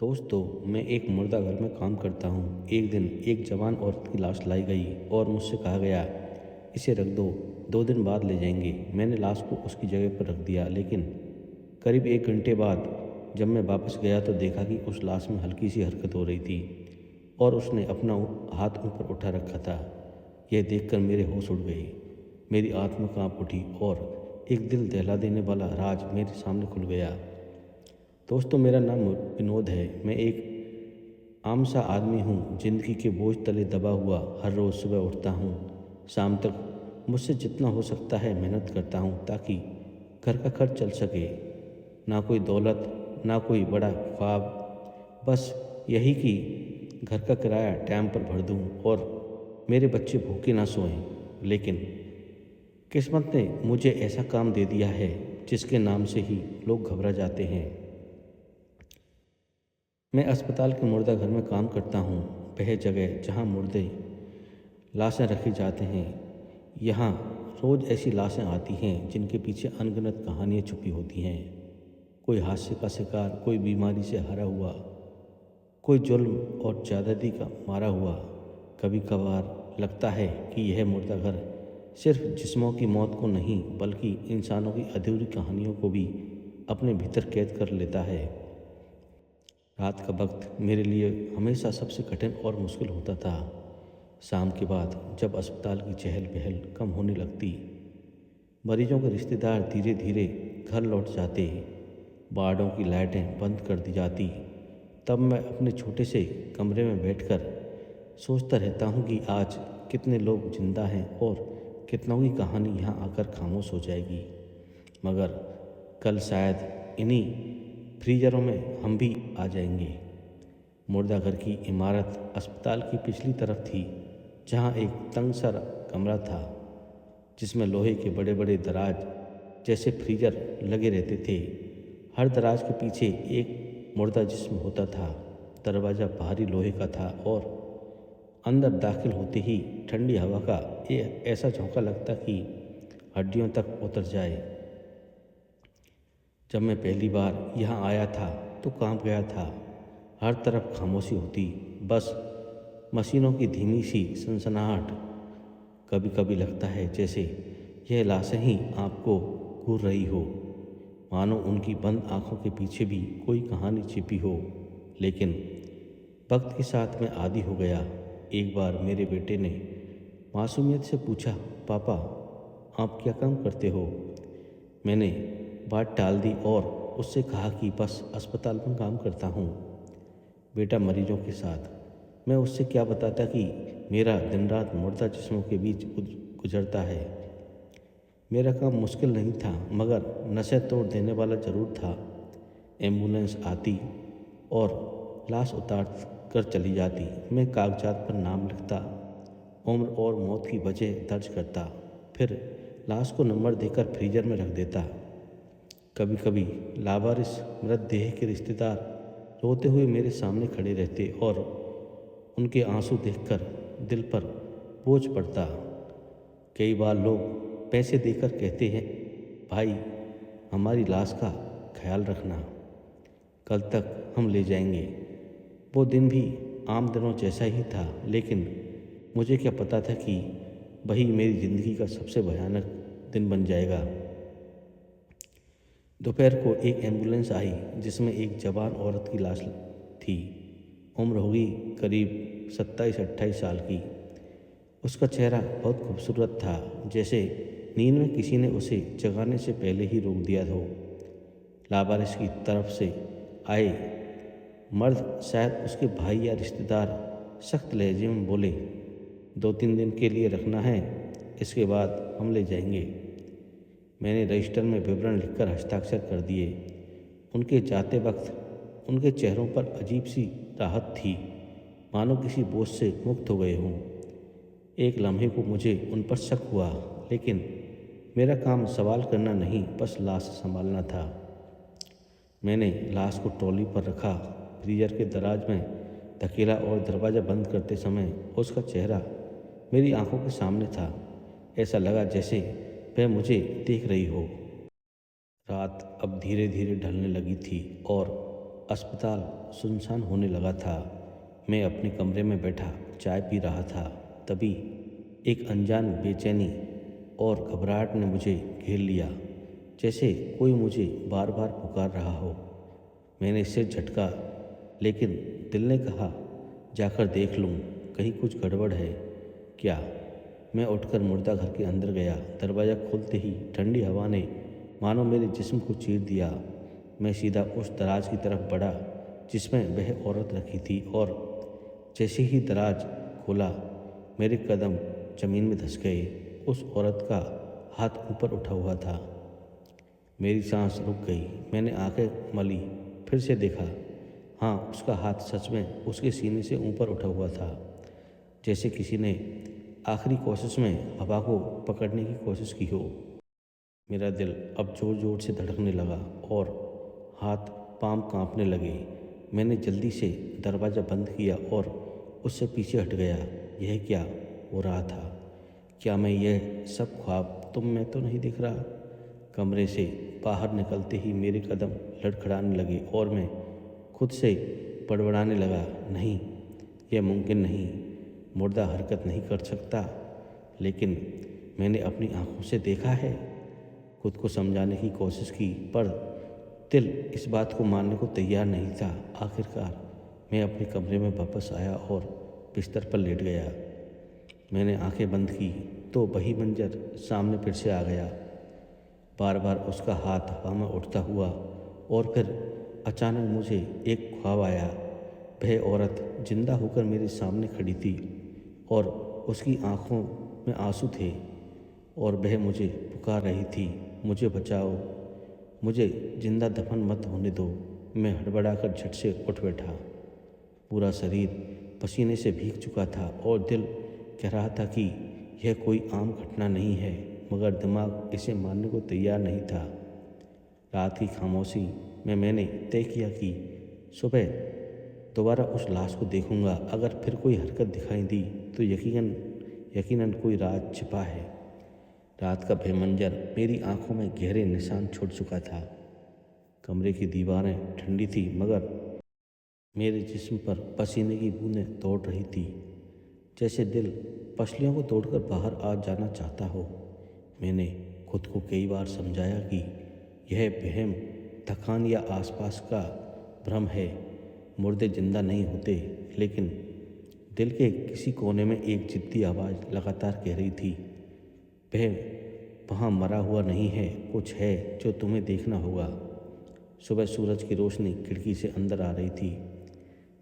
दोस्तों, मैं एक मुर्दा घर में काम करता हूँ। एक दिन एक जवान औरत की लाश लाई गई और मुझसे कहा गया, इसे रख दो, 2 दिन बाद ले जाएंगे। मैंने लाश को उसकी जगह पर रख दिया, लेकिन करीब 1 घंटे बाद जब मैं वापस गया तो देखा कि उस लाश में हल्की सी हरकत हो रही थी और उसने अपना हाथ ऊपर उठा रखा था। यह देखकर मेरे होश उड़ गए, मेरी आत्मा कांप उठी और एक दिल दहला देने वाला राज मेरे सामने खुल गया। दोस्तों, मेरा नाम विनोद है। मैं एक आम सा आदमी हूँ, ज़िंदगी के बोझ तले दबा हुआ। हर रोज़ सुबह उठता हूँ, शाम तक मुझसे जितना हो सकता है मेहनत करता हूँ ताकि घर का खर्च चल सके। ना कोई दौलत, ना कोई बड़ा ख्वाब, बस यही कि घर का किराया टाइम पर भर दूँ और मेरे बच्चे भूखे ना सोएं। लेकिन किस्मत ने मुझे ऐसा काम दे दिया है जिसके नाम से ही लोग घबरा जाते हैं। मैं अस्पताल के मुर्दा घर में काम करता हूँ, वह जगह जहाँ मुर्दे लाशें रखी जाते हैं। यहाँ रोज़ ऐसी लाशें आती हैं जिनके पीछे अनगिनत कहानियाँ छुपी होती हैं। कोई हादसे का शिकार, कोई बीमारी से हरा हुआ, कोई जुल्म और ज़्यादती का मारा हुआ। कभी कभार लगता है कि यह मुर्दा घर सिर्फ जिस्मों की मौत को नहीं बल्कि इंसानों की अधूरी कहानियों को भी अपने भीतर कैद कर लेता है। रात का वक्त मेरे लिए हमेशा सबसे कठिन और मुश्किल होता था। शाम के बाद जब अस्पताल की चहल पहल कम होने लगती, मरीजों के रिश्तेदार धीरे धीरे घर लौट जाते, वार्डों की लाइटें बंद कर दी जाती, तब मैं अपने छोटे से कमरे में बैठकर सोचता रहता हूँ कि आज कितने लोग जिंदा हैं और कितनों की कहानी यहाँ आकर खामोश हो जाएगी। मगर कल शायद इन्हीं फ्रीजरों में हम भी आ जाएंगे। मुर्दा घर की इमारत अस्पताल की पिछली तरफ थी, जहाँ एक तंग सा कमरा था जिसमें लोहे के बड़े बड़े दराज जैसे फ्रीजर लगे रहते थे। हर दराज के पीछे एक मुर्दा जिस्म होता था। दरवाज़ा भारी लोहे का था और अंदर दाखिल होते ही ठंडी हवा का ऐसा झोंका लगता कि हड्डियों तक उतर जाए। जब मैं पहली बार यहाँ आया था तो कांप गया था। हर तरफ खामोशी होती, बस मशीनों की धीमी सी सनसनाहट। कभी कभी लगता है जैसे यह लाशें ही आपको घूर रही हो, मानो उनकी बंद आंखों के पीछे भी कोई कहानी छिपी हो। लेकिन वक्त के साथ मैं आदी हो गया। एक बार मेरे बेटे ने मासूमियत से पूछा, पापा आप क्या काम करते हो? मैंने बात टाल दी और उससे कहा कि बस अस्पताल में काम करता हूँ बेटा, मरीजों के साथ। मैं उससे क्या बताता कि मेरा दिन रात मुर्दा जिस्मों के बीच गुजरता है। मेरा काम मुश्किल नहीं था, मगर नशे तोड़ देने वाला ज़रूर था। एम्बुलेंस आती और लाश उतार कर चली जाती। मैं कागजात पर नाम लिखता, उम्र और मौत की वजह दर्ज करता, फिर लाश को नंबर देकर फ्रीजर में रख देता। कभी कभी लावारिस मृतदेह के रिश्तेदार रोते हुए मेरे सामने खड़े रहते और उनके आंसू देखकर दिल पर बोझ पड़ता। कई बार लोग पैसे देकर कहते हैं, भाई हमारी लाश का ख्याल रखना, कल तक हम ले जाएंगे। वो दिन भी आम दिनों जैसा ही था, लेकिन मुझे क्या पता था कि वही मेरी ज़िंदगी का सबसे भयानक दिन बन जाएगा। दोपहर को एक एम्बुलेंस आई जिसमें एक जवान औरत की लाश थी। उम्र होगी करीब 27-28 साल की। उसका चेहरा बहुत खूबसूरत था, जैसे नींद में किसी ने उसे जगाने से पहले ही रोक दिया हो। लावारिस की तरफ से आए मर्द, शायद उसके भाई या रिश्तेदार, सख्त लहजे में बोले, 2-3 दिन के लिए रखना है, इसके बाद हम ले जाएंगे। मैंने रजिस्टर में विवरण लिखकर हस्ताक्षर कर दिए। उनके जाते वक्त उनके चेहरों पर अजीब सी राहत थी, मानो किसी बोझ से मुक्त हो गए हों। एक लम्हे को मुझे उन पर शक हुआ, लेकिन मेरा काम सवाल करना नहीं, बस लाश संभालना था। मैंने लाश को ट्रॉली पर रखा, फ्रीजर के दराज में धकेला और दरवाज़ा बंद करते समय उसका चेहरा मेरी आंखों के सामने था। ऐसा लगा जैसे वह मुझे देख रही हो। रात अब धीरे धीरे ढलने लगी थी और अस्पताल सुनसान होने लगा था। मैं अपने कमरे में बैठा चाय पी रहा था, तभी एक अनजान बेचैनी और घबराहट ने मुझे घेर लिया, जैसे कोई मुझे बार बार पुकार रहा हो। मैंने सिर झटका, लेकिन दिल ने कहा, जाकर देख लूँ, कहीं कुछ गड़बड़ है क्या। मैं उठकर मुर्दा घर के अंदर गया। दरवाज़ा खुलते ही ठंडी हवा ने मानो मेरे जिस्म को चीर दिया। मैं सीधा उस दराज की तरफ बढ़ा जिसमें वह औरत रखी थी, और जैसे ही दराज खोला, मेरे कदम ज़मीन में धंस गए। उस औरत का हाथ ऊपर उठा हुआ था। मेरी सांस रुक गई। मैंने आंखें मली, फिर से देखा। हाँ, उसका हाथ सच में उसके सीने से ऊपर उठा हुआ था, जैसे किसी ने आखिरी कोशिश में हवा को पकड़ने की कोशिश की हो। मेरा दिल अब ज़ोर ज़ोर से धड़कने लगा और हाथ पांव कांपने लगे। मैंने जल्दी से दरवाज़ा बंद किया और उससे पीछे हट गया। यह क्या हो रहा था? क्या मैं यह सब ख्वाब में तो नहीं दिख रहा? कमरे से बाहर निकलते ही मेरे कदम लड़खड़ाने लगे और मैं खुद से बड़बड़ाने लगा, नहीं, यह मुमकिन नहीं, मुर्दा हरकत नहीं कर सकता। लेकिन मैंने अपनी आंखों से देखा है। खुद को समझाने की कोशिश की, पर दिल इस बात को मानने को तैयार नहीं था। आखिरकार मैं अपने कमरे में वापस आया और बिस्तर पर लेट गया। मैंने आंखें बंद की तो वही मंजर सामने फिर से आ गया। बार बार उसका हाथ हवा में उठता हुआ, और फिर अचानक मुझे एक ख्वाब आया। वह औरत जिंदा होकर मेरे सामने खड़ी थी और उसकी आंखों में आंसू थे, और वह मुझे पुकार रही थी, मुझे बचाओ, मुझे जिंदा दफन मत होने दो। मैं हड़बड़ाकर झट से उठ बैठा। पूरा शरीर पसीने से भीग चुका था और दिल कह रहा था कि यह कोई आम घटना नहीं है, मगर दिमाग इसे मानने को तैयार नहीं था। रात की खामोशी में मैंने तय किया कि सुबह दोबारा उस लाश को देखूंगा। अगर फिर कोई हरकत दिखाई दी तो यकीनन कोई राज छिपा है। रात का भयमंजर मेरी आंखों में गहरे निशान छोड़ चुका था। कमरे की दीवारें ठंडी थी, मगर मेरे जिस्म पर पसीने की बूंदें दौड़ रही थी, जैसे दिल पसलियों को तोड़कर बाहर आ जाना चाहता हो। मैंने खुद को कई बार समझाया कि यह वहम, थकान या आसपास का भ्रम है, मुर्दे जिंदा नहीं होते। लेकिन दिल के किसी कोने में एक जिद्दी आवाज़ लगातार कह रही थी, वह वहाँ मरा हुआ नहीं है, कुछ है जो तुम्हें देखना होगा। सुबह सूरज की रोशनी खिड़की से अंदर आ रही थी,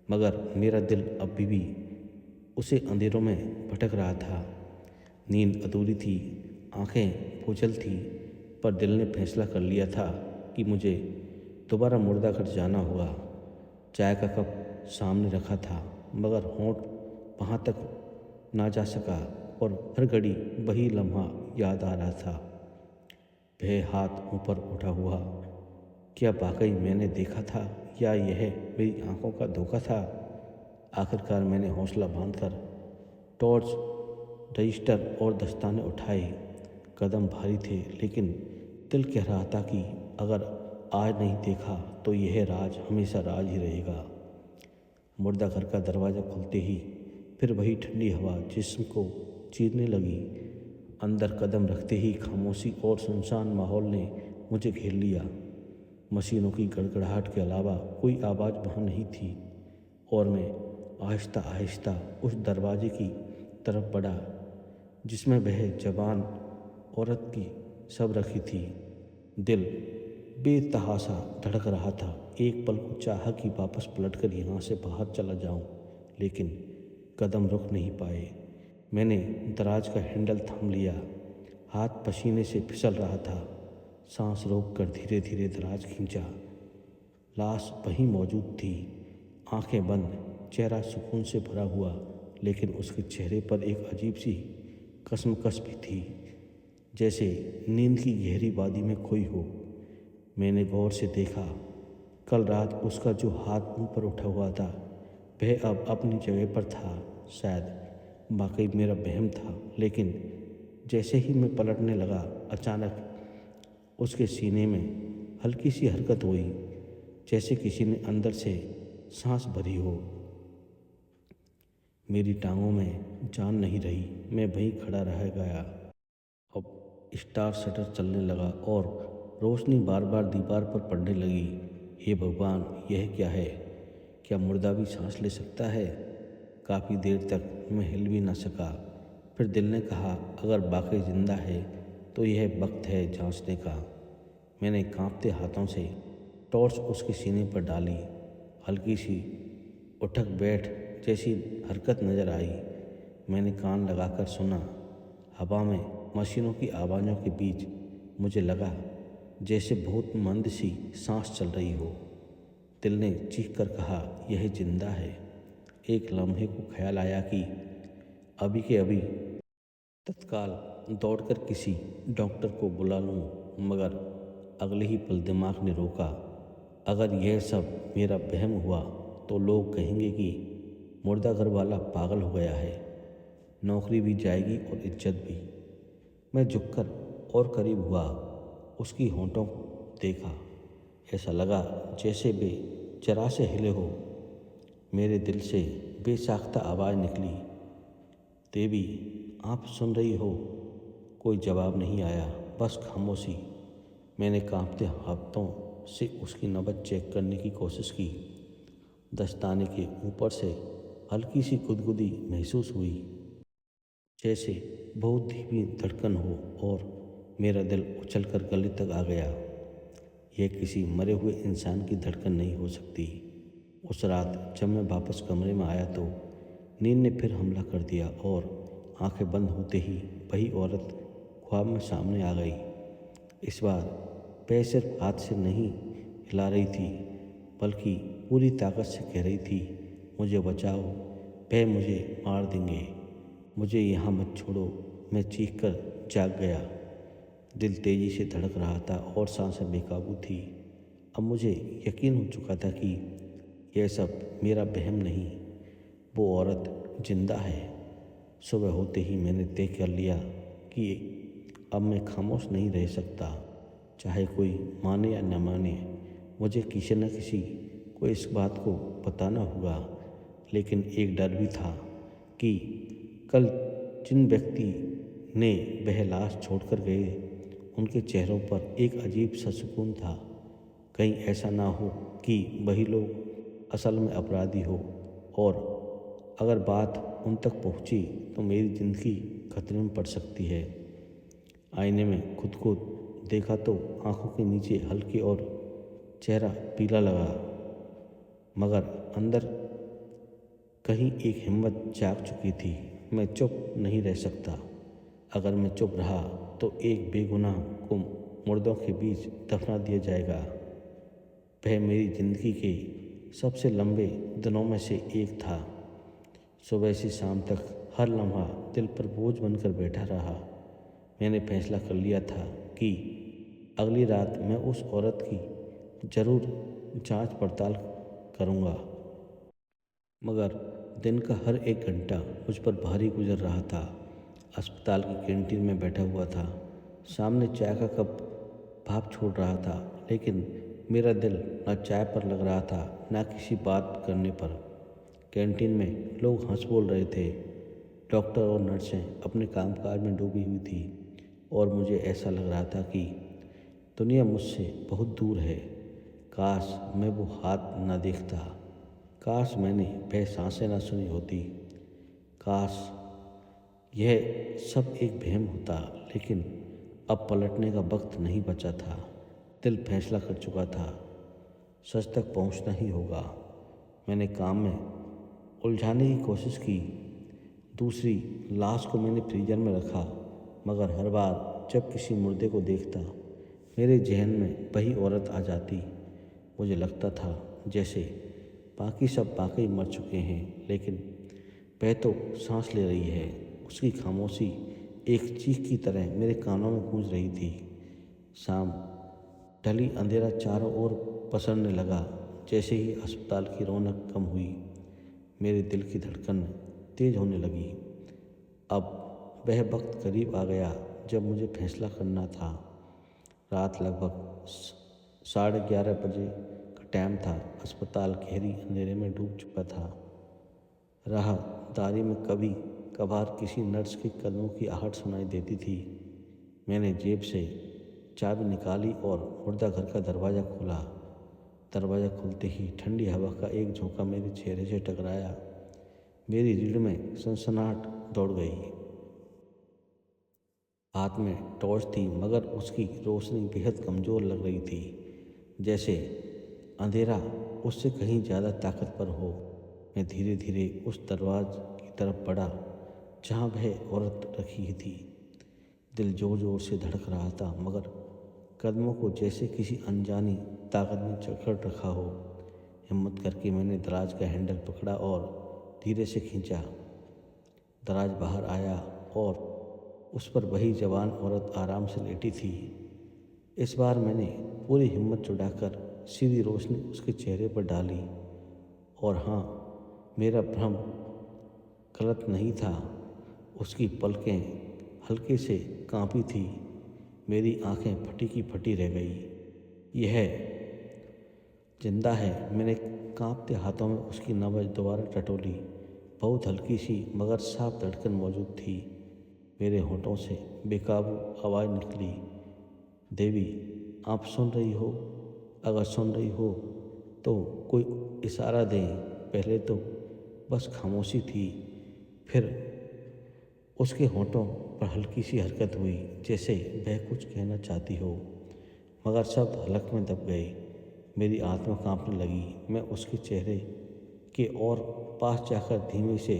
मगर मेरा दिल अभी भी उसे अंधेरों में भटक रहा था। नींद अधूरी थी, आंखें बोझल थी, पर दिल ने फैसला कर लिया था कि मुझे दोबारा मुर्दा घर जाना होगा। चाय का कप सामने रखा था, मगर होंठ वहाँ तक ना जा सका, और हर घड़ी वही लम्हा याद आ रहा था। वह हाथ ऊपर उठा हुआ, क्या वाकई मैंने देखा था या यह मेरी आंखों का धोखा था? आखिरकार मैंने हौसला बांधकर टॉर्च, रजिस्टर और दस्ताने उठाए। कदम भारी थे, लेकिन दिल कह रहा था कि अगर आज नहीं देखा तो यह राज हमेशा राज ही रहेगा। मुर्दा घर का दरवाज़ा खुलते ही फिर वही ठंडी हवा जिस्म को चीरने लगी। अंदर कदम रखते ही खामोशी और सुनसान माहौल ने मुझे घेर लिया। मशीनों की गड़गड़ाहट के अलावा कोई आवाज़ वहाँ नहीं थी, और मैं आहिस्ता आहिस्ता उस दरवाजे की तरफ बढ़ा जिसमें वह जवान औरत की शव रखी थी। दिल बेतहाशा धड़क रहा था। एक पल को चाहा कि वापस पलटकर यहाँ से बाहर चला जाऊँ, लेकिन कदम रुक नहीं पाए। मैंने दराज का हैंडल थाम लिया, हाथ पसीने से फिसल रहा था। सांस रोककर धीरे धीरे दराज खींचा। लाश वहीं मौजूद थी, आंखें बंद, चेहरा सुकून से भरा हुआ, लेकिन उसके चेहरे पर एक अजीब सी कशमकश भी थी, जैसे नींद की गहरी वादी में खोई हो। मैंने गौर से देखा, कल रात उसका जो हाथ ऊपर उठा हुआ था वह अब अपनी जगह पर था। शायद वाकई मेरा वहम था, लेकिन जैसे ही मैं पलटने लगा, अचानक उसके सीने में हल्की सी हरकत हुई। जैसे किसी ने अंदर से सांस भरी हो। मेरी टांगों में जान नहीं रही। मैं वहीं खड़ा रह गया। अब स्टार शटर चलने लगा और रोशनी बार बार दीवार पर पड़ने लगी। हे भगवान, यह क्या है? क्या मुर्दा भी सांस ले सकता है? काफ़ी देर तक मैं हिल भी न सका। फिर दिल ने कहा, अगर वाकई जिंदा है तो यह वक्त है जांचने का। मैंने कांपते हाथों से टॉर्च उसके सीने पर डाली। हल्की सी उठक बैठ जैसी हरकत नज़र आई। मैंने कान लगाकर सुना। हवा में मशीनों की आवाज़ों के बीच मुझे लगा जैसे बहुत मंद सी सांस चल रही हो। दिल ने चीख कर कहा, यह जिंदा है। एक लम्हे को ख्याल आया कि अभी के अभी तत्काल दौड़कर किसी डॉक्टर को बुला लूं, मगर अगले ही पल दिमाग ने रोका। अगर यह सब मेरा वहम हुआ तो लोग कहेंगे कि मुर्दा घर वाला पागल हो गया है। नौकरी भी जाएगी और इज्जत भी। मैं झुककर और करीब हुआ। उसकी होंठों को देखा। ऐसा लगा जैसे वे जरा से हिले हो। मेरे दिल से बेसाख्ता आवाज़ निकली, देवी, आप सुन रही हो? कोई जवाब नहीं आया, बस खामोशी। मैंने कांपते हाथों से उसकी नब्ज चेक करने की कोशिश की। दस्ताने के ऊपर से हल्की सी गुदगुदी महसूस हुई, जैसे बहुत धीमी धड़कन हो, और मेरा दिल उछलकर गले तक आ गया। यह किसी मरे हुए इंसान की धड़कन नहीं हो सकती। उस रात जब मैं वापस कमरे में आया तो नींद ने फिर हमला कर दिया, और आंखें बंद होते ही वही औरत ख्वाब में सामने आ गई। इस बार वह सिर्फ हाथ से नहीं हिला रही थी, बल्कि पूरी ताकत से कह रही थी, मुझे बचाओ, वह मुझे मार देंगे, मुझे यहाँ मत छोड़ो। मैं चीख कर जाग गया। दिल तेजी से धड़क रहा था और सांसें बेकाबू थी। अब मुझे यकीन हो चुका था कि यह सब मेरा वहम नहीं, वो औरत जिंदा है। सुबह होते ही मैंने तय कर लिया कि अब मैं खामोश नहीं रह सकता। चाहे कोई माने या न माने, मुझे किसी न किसी को इस बात को बताना होगा। लेकिन एक डर भी था कि कल जिन व्यक्ति ने वह लाश छोड़कर गए, उनके चेहरों पर एक अजीब सा सुकून था। कहीं ऐसा ना हो कि वही लोग असल में अपराधी हो, और अगर बात उन तक पहुंची तो मेरी ज़िंदगी खतरे में पड़ सकती है। आईने में खुद को देखा तो आंखों के नीचे हल्के और चेहरा पीला लगा, मगर अंदर कहीं एक हिम्मत जाग चुकी थी। मैं चुप नहीं रह सकता। अगर मैं चुप रहा तो एक बेगुनाह को मुर्दों के बीच दफना दिया जाएगा। वह मेरी ज़िंदगी के सबसे लंबे दिनों में से एक था। सुबह से शाम तक हर लम्हा दिल पर बोझ बनकर बैठा रहा। मैंने फैसला कर लिया था कि अगली रात मैं उस औरत की ज़रूर जांच पड़ताल करूंगा। मगर दिन का हर एक घंटा मुझ पर भारी गुजर रहा था। अस्पताल की कैंटीन में बैठा हुआ था। सामने चाय का कप भाप छोड़ रहा था, लेकिन मेरा दिल न चाय पर लग रहा था, न किसी बात करने पर। कैंटीन में लोग हंस बोल रहे थे। डॉक्टर और नर्सें अपने कामकाज में डूबी हुई थी, और मुझे ऐसा लग रहा था कि दुनिया मुझसे बहुत दूर है। काश मैं वो हाथ न देखता। काश मैंने वह सांसें न सुनी होती। काश यह सब एक वहम होता। लेकिन अब पलटने का वक्त नहीं बचा था। दिल फैसला कर चुका था, सच तक पहुंचना ही होगा। मैंने काम में उलझाने की कोशिश की। दूसरी लाश को मैंने फ्रीजर में रखा, मगर हर बार जब किसी मुर्दे को देखता, मेरे जहन में वही औरत आ जाती। मुझे लगता था जैसे बाकी सब वाकई मर चुके हैं, लेकिन वह तो सांस ले रही है। उसकी खामोशी एक चीख की तरह मेरे कानों में गूंज रही थी। शाम ढली, अंधेरा चारों ओर पसरने लगा। जैसे ही अस्पताल की रौनक कम हुई, मेरे दिल की धड़कन तेज होने लगी। अब वह वक्त करीब आ गया जब मुझे फैसला करना था। रात लगभग 11:30 बजे का टाइम था। अस्पताल गहरी अंधेरे में डूब चुका था। राहदारी में कभी कभार किसी नर्स के कदमों की आहट सुनाई देती थी। मैंने जेब से चाबी निकाली और मुर्दा घर का दरवाज़ा खोला। दरवाज़ा खुलते ही ठंडी हवा का एक झोंका मेरे चेहरे से टकराया। मेरी रीढ़ में सनसनाहट दौड़ गई। हाथ में टॉर्च थी मगर उसकी रोशनी बेहद कमज़ोर लग रही थी, जैसे अंधेरा उससे कहीं ज़्यादा ताकतवर हो। मैं धीरे धीरे उस दरवाज़े की तरफ बढ़ा जहाँ वह औरत रखी थी। दिल जोर जोर से धड़क रहा था मगर कदमों को जैसे किसी अनजानी ताकत ने जकड़ रखा हो। हिम्मत करके मैंने दराज का हैंडल पकड़ा और धीरे से खींचा। दराज बाहर आया और उस पर वही जवान औरत आराम से लेटी थी। इस बार मैंने पूरी हिम्मत जुटाकर सीधी रोशनी उसके चेहरे पर डाली और हाँ, मेरा भ्रम गलत नहीं था। उसकी पलकें हल्के से कांपी थी। मेरी आंखें फटी की फटी रह गई। यह जिंदा है, मैंने कांपते हाथों में उसकी नब्ज दोबारा टटोली। बहुत हल्की सी मगर साफ धड़कन मौजूद थी। मेरे होठों से बेकाबू आवाज़ निकली, देवी आप सुन रही हो? अगर सुन रही हो तो कोई इशारा दें। पहले तो बस खामोशी थी, फिर उसके होठों पर हल्की सी हरकत हुई जैसे वह कुछ कहना चाहती हो, मगर शब्द हलक में दब गए। मेरी आत्मा कांपने लगी। मैं उसके चेहरे के और पास जाकर धीमे से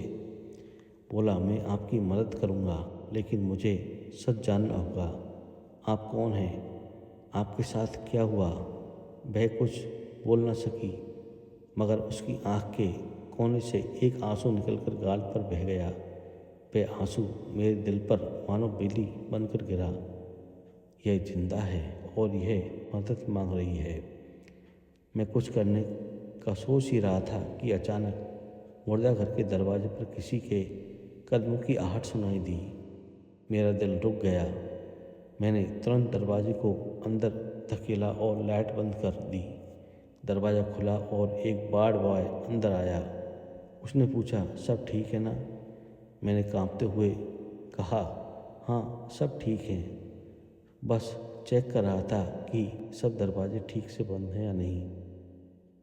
बोला, मैं आपकी मदद करूंगा, लेकिन मुझे सच जानना होगा। आप कौन हैं? आपके साथ क्या हुआ? वह कुछ बोल न सकी मगर उसकी आंख के कोने से एक आंसू निकलकर गाल पर बह गया। वह आंसू मेरे दिल पर मानो बिजली बनकर गिरा। यह जिंदा है और यह मदद मांग रही है। मैं कुछ करने का सोच ही रहा था कि अचानक मुर्दा घर के दरवाजे पर किसी के कदमों की आहट सुनाई दी। मेरा दिल रुक गया। मैंने तुरंत दरवाजे को अंदर धकेला और लाइट बंद कर दी। दरवाज़ा खुला और एक वार्ड बॉय अंदर आया। उसने पूछा, सब ठीक है ना? मैंने कांपते हुए कहा, हाँ सब ठीक है, बस चेक कर रहा था कि सब दरवाजे ठीक से बंद हैं या नहीं।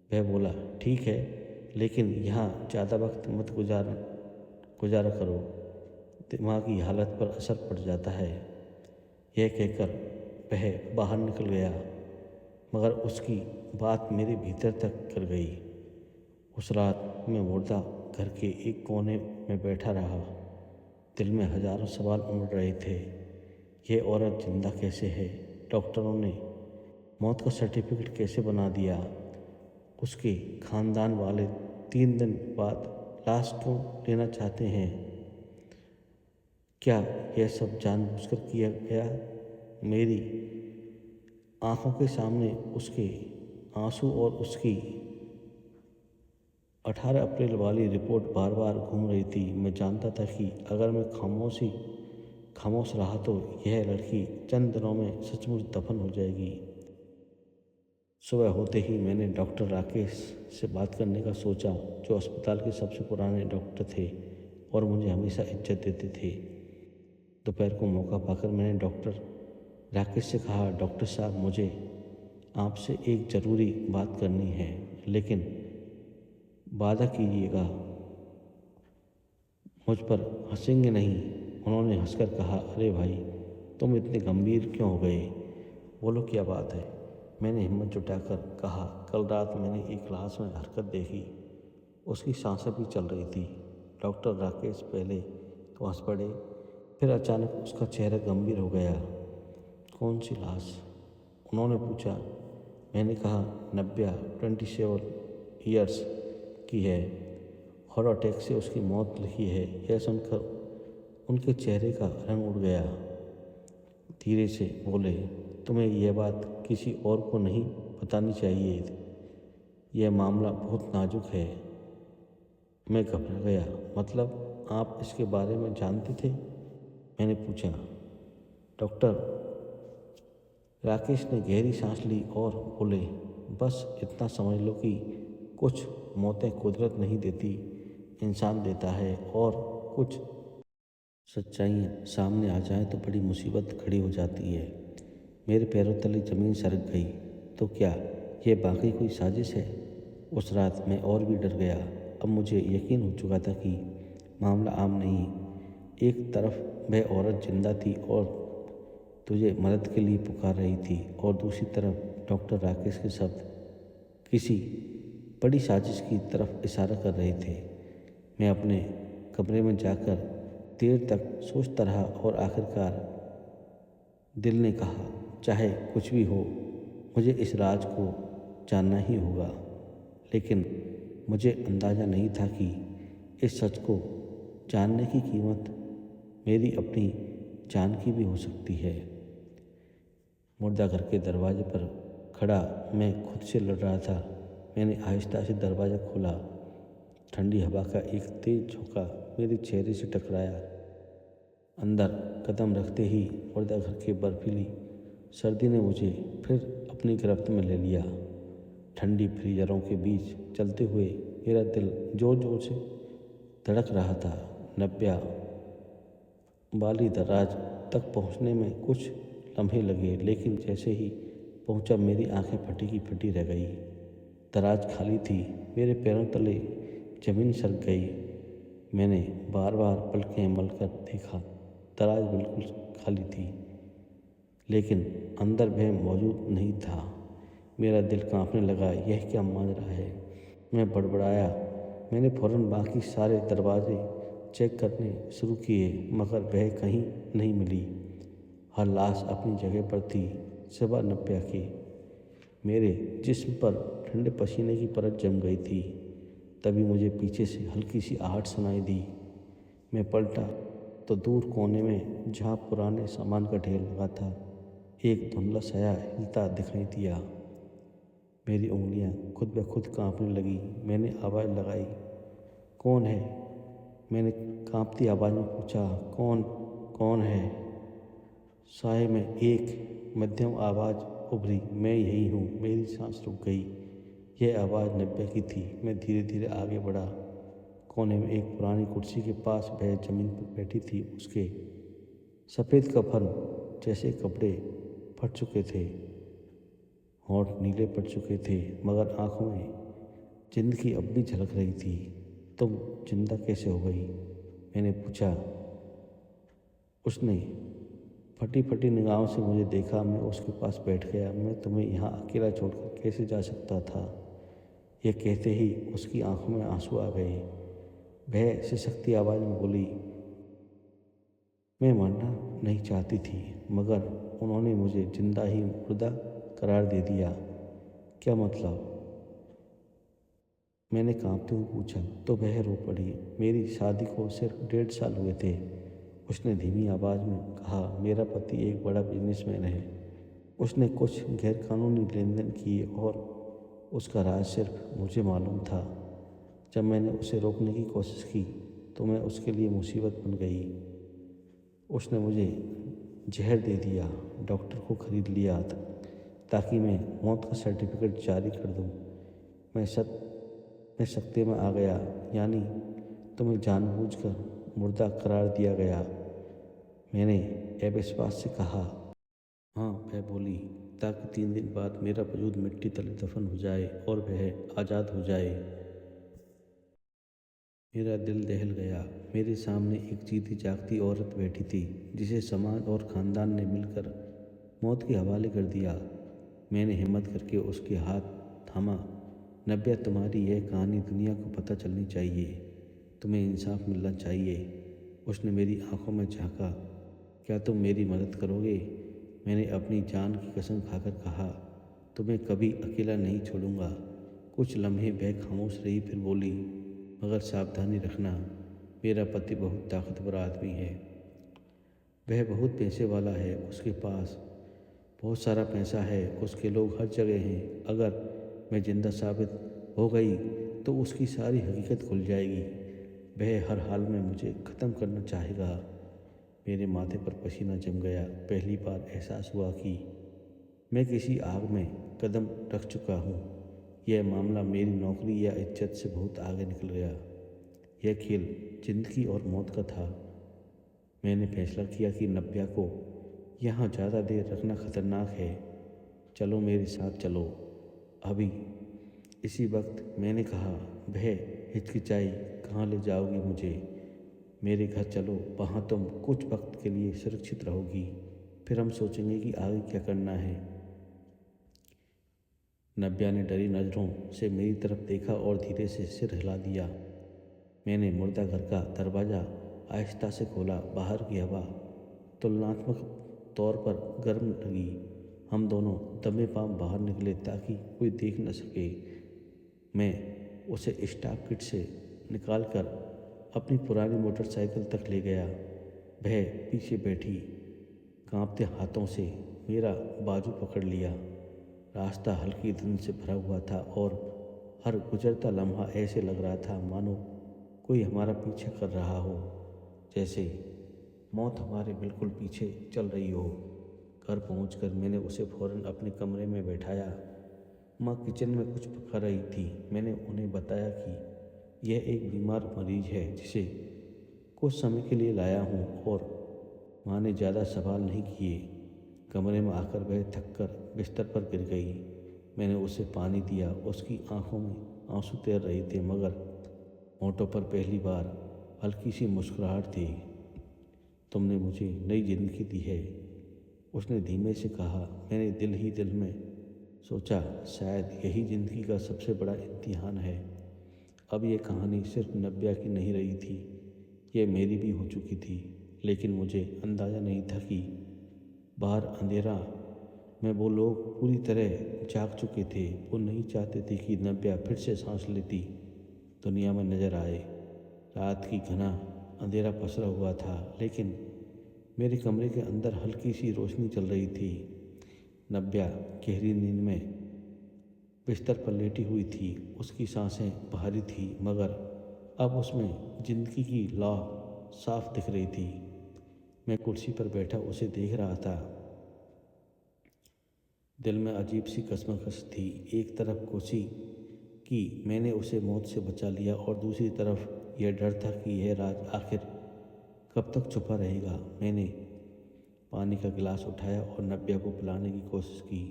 वह बोला, ठीक है, लेकिन यहाँ ज़्यादा वक्त मत गुजारा करो, दिमागी हालत पर असर पड़ जाता है। यह कहकर वह बाहर निकल गया मगर उसकी बात मेरे भीतर तक कर गई। उस रात मैं मुर्दा घर के एक कोने में बैठा रहा। दिल में हजारों सवाल उमड़ रहे थे। यह औरत जिंदा कैसे है? डॉक्टरों ने मौत का सर्टिफिकेट कैसे बना दिया? उसके खानदान वाले 3 दिन बाद लाश क्यों लेना चाहते हैं? क्या यह सब जानबूझकर किया गया? मेरी आंखों के सामने उसके आंसू और उसकी 18 अप्रैल वाली रिपोर्ट बार बार घूम रही थी। मैं जानता था कि अगर मैं खामोश रहा तो यह लड़की चंद दिनों में सचमुच दफन हो जाएगी। सुबह होते ही मैंने डॉक्टर राकेश से बात करने का सोचा, जो अस्पताल के सबसे पुराने डॉक्टर थे और मुझे हमेशा इज्जत देते थे। दोपहर को मौका पाकर मैंने डॉक्टर राकेश से कहा, डॉक्टर साहब मुझे आपसे एक ज़रूरी बात करनी है, लेकिन वादा कीजिएगा मुझ पर हंसेंगे नहीं। उन्होंने हंसकर कहा, अरे भाई तुम इतने गंभीर क्यों हो गए? बोलो क्या बात है? मैंने हिम्मत जुटाकर कहा, कल रात मैंने एक क्लास में हरकत देखी, उसकी सांसें भी चल रही थी। डॉक्टर राकेश पहले तो हंस पड़े, फिर अचानक उसका चेहरा गंभीर हो गया। कौन सी लाश? उन्होंने पूछा। मैंने कहा, नब्या 27 ईयर्स की है, हार्ट अटैक से उसकी मौत लिखी है। यह सुनकर उनके चेहरे का रंग उड़ गया। धीरे से बोले, तुम्हें यह बात किसी और को नहीं बतानी चाहिए, यह मामला बहुत नाजुक है। मैं घबरा गया। मतलब आप इसके बारे में जानते थे? मैंने पूछा। डॉक्टर राकेश ने गहरी सांस ली और बोले, बस इतना समझ लो कि कुछ मौतें कुदरत नहीं देती, इंसान देता है, और कुछ सच्चाइयाँ सामने आ जाएं तो बड़ी मुसीबत खड़ी हो जाती है। मेरे पैरों तले ज़मीन सरक गई। तो क्या ये वाकई कोई साजिश है? उस रात मैं और भी डर गया। अब मुझे यकीन हो चुका था कि मामला आम नहीं। एक तरफ वह औरत जिंदा थी और तुझे मदद के लिए पुकार रही थी, और दूसरी तरफ डॉक्टर राकेश के शब्द किसी बड़ी साजिश की तरफ इशारा कर रहे थे। मैं अपने कमरे में जाकर देर तक सोचता रहा और आखिरकार दिल ने कहा, चाहे कुछ भी हो, मुझे इस राज को जानना ही होगा। लेकिन मुझे अंदाज़ा नहीं था कि इस सच को जानने की कीमत मेरी अपनी जान की भी हो सकती है। मुर्दा घर के दरवाजे पर खड़ा मैं खुद से लड़ रहा था। मैंने आहिस्ता से दरवाज़ा खोला। ठंडी हवा का एक तेज झोंका मेरे चेहरे से टकराया। अंदर कदम रखते ही मुर्दा घर के बर्फीली सर्दी ने मुझे फिर अपनी गिरफ्त में ले लिया। ठंडी फ्रीजरों के बीच चलते हुए मेरा दिल जोर जोर से धड़क रहा था। नब्या वाली दराज तक पहुंचने में कुछ लम्हे लगे, लेकिन जैसे ही पहुंचा मेरी आंखें फटी की फटी रह गई। दराज खाली थी। मेरे पैरों तले जमीन सरक गई। मैंने बार बार पलकें मलकर देखा। दराज बिल्कुल खाली थी, लेकिन अंदर वह मौजूद नहीं था। मेरा दिल कांपने लगा। यह क्या माजरा है? मैं बड़बड़ाया। मैंने फ़ौरन बाकी सारे दरवाजे चेक करने शुरू किए, मगर वह कहीं नहीं मिली। हर लाश अपनी जगह पर थी सिवा नब्या के। मेरे जिस्म पर ठंडे पसीने की परत जम गई थी। तभी मुझे पीछे से हल्की सी आहट सुनाई दी। मैं पलटा तो दूर कोने में, जहाँ पुराने सामान का ढेर लगा था, एक धुंधला साया हिलता दिखाई दिया। मेरी उंगलियां खुद ब खुद कांपने लगी। मैंने आवाज़ लगाई, कौन है? मैंने कांपती आवाज़ में पूछा, कौन कौन है? साए में एक मध्यम आवाज़ उभरी, मैं यही हूँ। मेरी सांस रुक गई। यह आवाज़ नब्या की थी। मैं धीरे धीरे आगे बढ़ा। कोने में एक पुरानी कुर्सी के पास वह जमीन पर बैठी थी। उसके सफ़ेद कफन जैसे कपड़े फट चुके थे, होंठ नीले पड़ चुके थे, मगर आंखों में जिंदगी अब भी झलक रही थी। तुम जिंदा कैसे हो गई? मैंने पूछा। उसने फटी फटी निगाहों से मुझे देखा। मैं उसके पास बैठ गया। मैं तुम्हें यहाँ अकेला छोड़कर कैसे जा सकता था? यह कहते ही उसकी आंखों में आंसू आ गए। वह सिसकती आवाज़ में बोली, मैं मरना नहीं चाहती थी, मगर उन्होंने मुझे जिंदा ही मुर्दा करार दे दिया। क्या मतलब? मैंने कांपते हुए पूछा। तो वह रो पड़ी। मेरी शादी को सिर्फ 1.5 साल हुए थे, उसने धीमी आवाज़ में कहा। मेरा पति एक बड़ा बिजनेसमैन है। उसने कुछ गैरकानूनी लेन देन किए और उसका राज सिर्फ मुझे मालूम था। जब मैंने उसे रोकने की कोशिश की तो मैं उसके लिए मुसीबत बन गई। उसने मुझे जहर दे दिया, डॉक्टर को खरीद लिया ताकि मैं मौत का सर्टिफिकेट जारी कर दूं। मैं सख्ते में आ गया। यानी तुम्हें जानबूझकर मुर्दा करार दिया गया? मैंने अविश्वास से कहा। हाँ, वह बोली, ताकि 3 दिन बाद मेरा वजूद मिट्टी तले दफन हो जाए और वह आज़ाद हो जाए। मेरा दिल दहल गया। मेरे सामने एक जीती जागती औरत बैठी थी, जिसे समाज और ख़ानदान ने मिलकर मौत के हवाले कर दिया। मैंने हिम्मत करके उसके हाथ थामा। नब्या, तुम्हारी यह कहानी दुनिया को पता चलनी चाहिए। तुम्हें इंसाफ मिलना चाहिए। उसने मेरी आंखों में झांका। क्या तुम मेरी मदद करोगे? मैंने अपनी जान की कसम खाकर कहा, तुम्हें कभी अकेला नहीं छोड़ूंगा। कुछ लम्हे वह खामोश रही, फिर बोली, मगर सावधानी रखना, मेरा पति बहुत ताकतवर आदमी है। वह बहुत पैसे वाला है। उसके पास बहुत सारा पैसा है। उसके लोग हर जगह हैं। अगर मैं जिंदा साबित हो गई तो उसकी सारी हकीकत खुल जाएगी। वह हर हाल में मुझे ख़त्म करना चाहेगा। मेरे माथे पर पसीना जम गया। पहली बार एहसास हुआ कि मैं किसी आग में कदम रख चुका हूँ। यह मामला मेरी नौकरी या इज्जत से बहुत आगे निकल गया। यह खेल जिंदगी और मौत का था। मैंने फैसला किया कि नब्या को यहाँ ज़्यादा देर रखना खतरनाक है। चलो मेरे साथ चलो अभी। इसी वक्त मैंने कहा, वह हिचकिचाई, कहाँ ले जाओगी मुझे? मेरे घर चलो, वहाँ तुम कुछ वक्त के लिए सुरक्षित रहोगी, फिर हम सोचेंगे कि आगे क्या करना है। नब्या ने डरी नज़रों से मेरी तरफ देखा और धीरे से सिर हिला दिया। मैंने मुर्दा घर का दरवाज़ा आहिस्ता से खोला। बाहर की हवा तुलनात्मक तौर पर गर्म लगी। हम दोनों दमे पांव बाहर निकले ताकि कोई देख न सके। मैं उसे स्टॉप किट से निकालकर अपनी पुरानी मोटरसाइकिल तक ले गया। वह पीछे बैठी कांपते हाथों से मेरा बाजू पकड़ लिया। रास्ता हल्की धुंध से भरा हुआ था और हर गुजरता लम्हा ऐसे लग रहा था मानो कोई हमारा पीछा कर रहा हो, जैसे मौत हमारे बिल्कुल पीछे चल रही हो। घर पहुंचकर मैंने उसे फ़ौरन अपने कमरे में बैठाया। माँ किचन में कुछ पका रही थी। मैंने उन्हें बताया कि यह एक बीमार मरीज है जिसे कुछ समय के लिए लाया हूँ, और माँ ने ज़्यादा सवाल नहीं किए। कमरे में आकर वह थककर बिस्तर पर गिर गई। मैंने उसे पानी दिया। उसकी आंखों में आंसू तैर रहे थे, मगर होंठों पर पहली बार हल्की सी मुस्कुराहट थी। तुमने मुझे नई जिंदगी दी है, उसने धीमे से कहा। मैंने दिल ही दिल में सोचा, शायद यही ज़िंदगी का सबसे बड़ा इम्तिहान है। अब यह कहानी सिर्फ नब्या की नहीं रही थी, यह मेरी भी हो चुकी थी। लेकिन मुझे अंदाज़ा नहीं था कि बाहर अंधेरा में वो लोग पूरी तरह जाग चुके थे। वो नहीं चाहते थे कि नब्या फिर से सांस लेती दुनिया में नजर आए। रात की घना अंधेरा पसरा हुआ था, लेकिन मेरे कमरे के अंदर हल्की सी रोशनी चल रही थी। नब्या गहरी नींद में बिस्तर पर लेटी हुई थी। उसकी सांसें भारी थी, मगर अब उसमें जिंदगी की लौ साफ दिख रही थी। मैं कुर्सी पर बैठा उसे देख रहा था। दिल में अजीब सी कसमकस थी। एक तरफ खुशी कि मैंने उसे मौत से बचा लिया, और दूसरी तरफ यह डर था कि यह राज आखिर कब तक छुपा रहेगा। मैंने पानी का गिलास उठाया और नब्या को पिलाने की कोशिश की।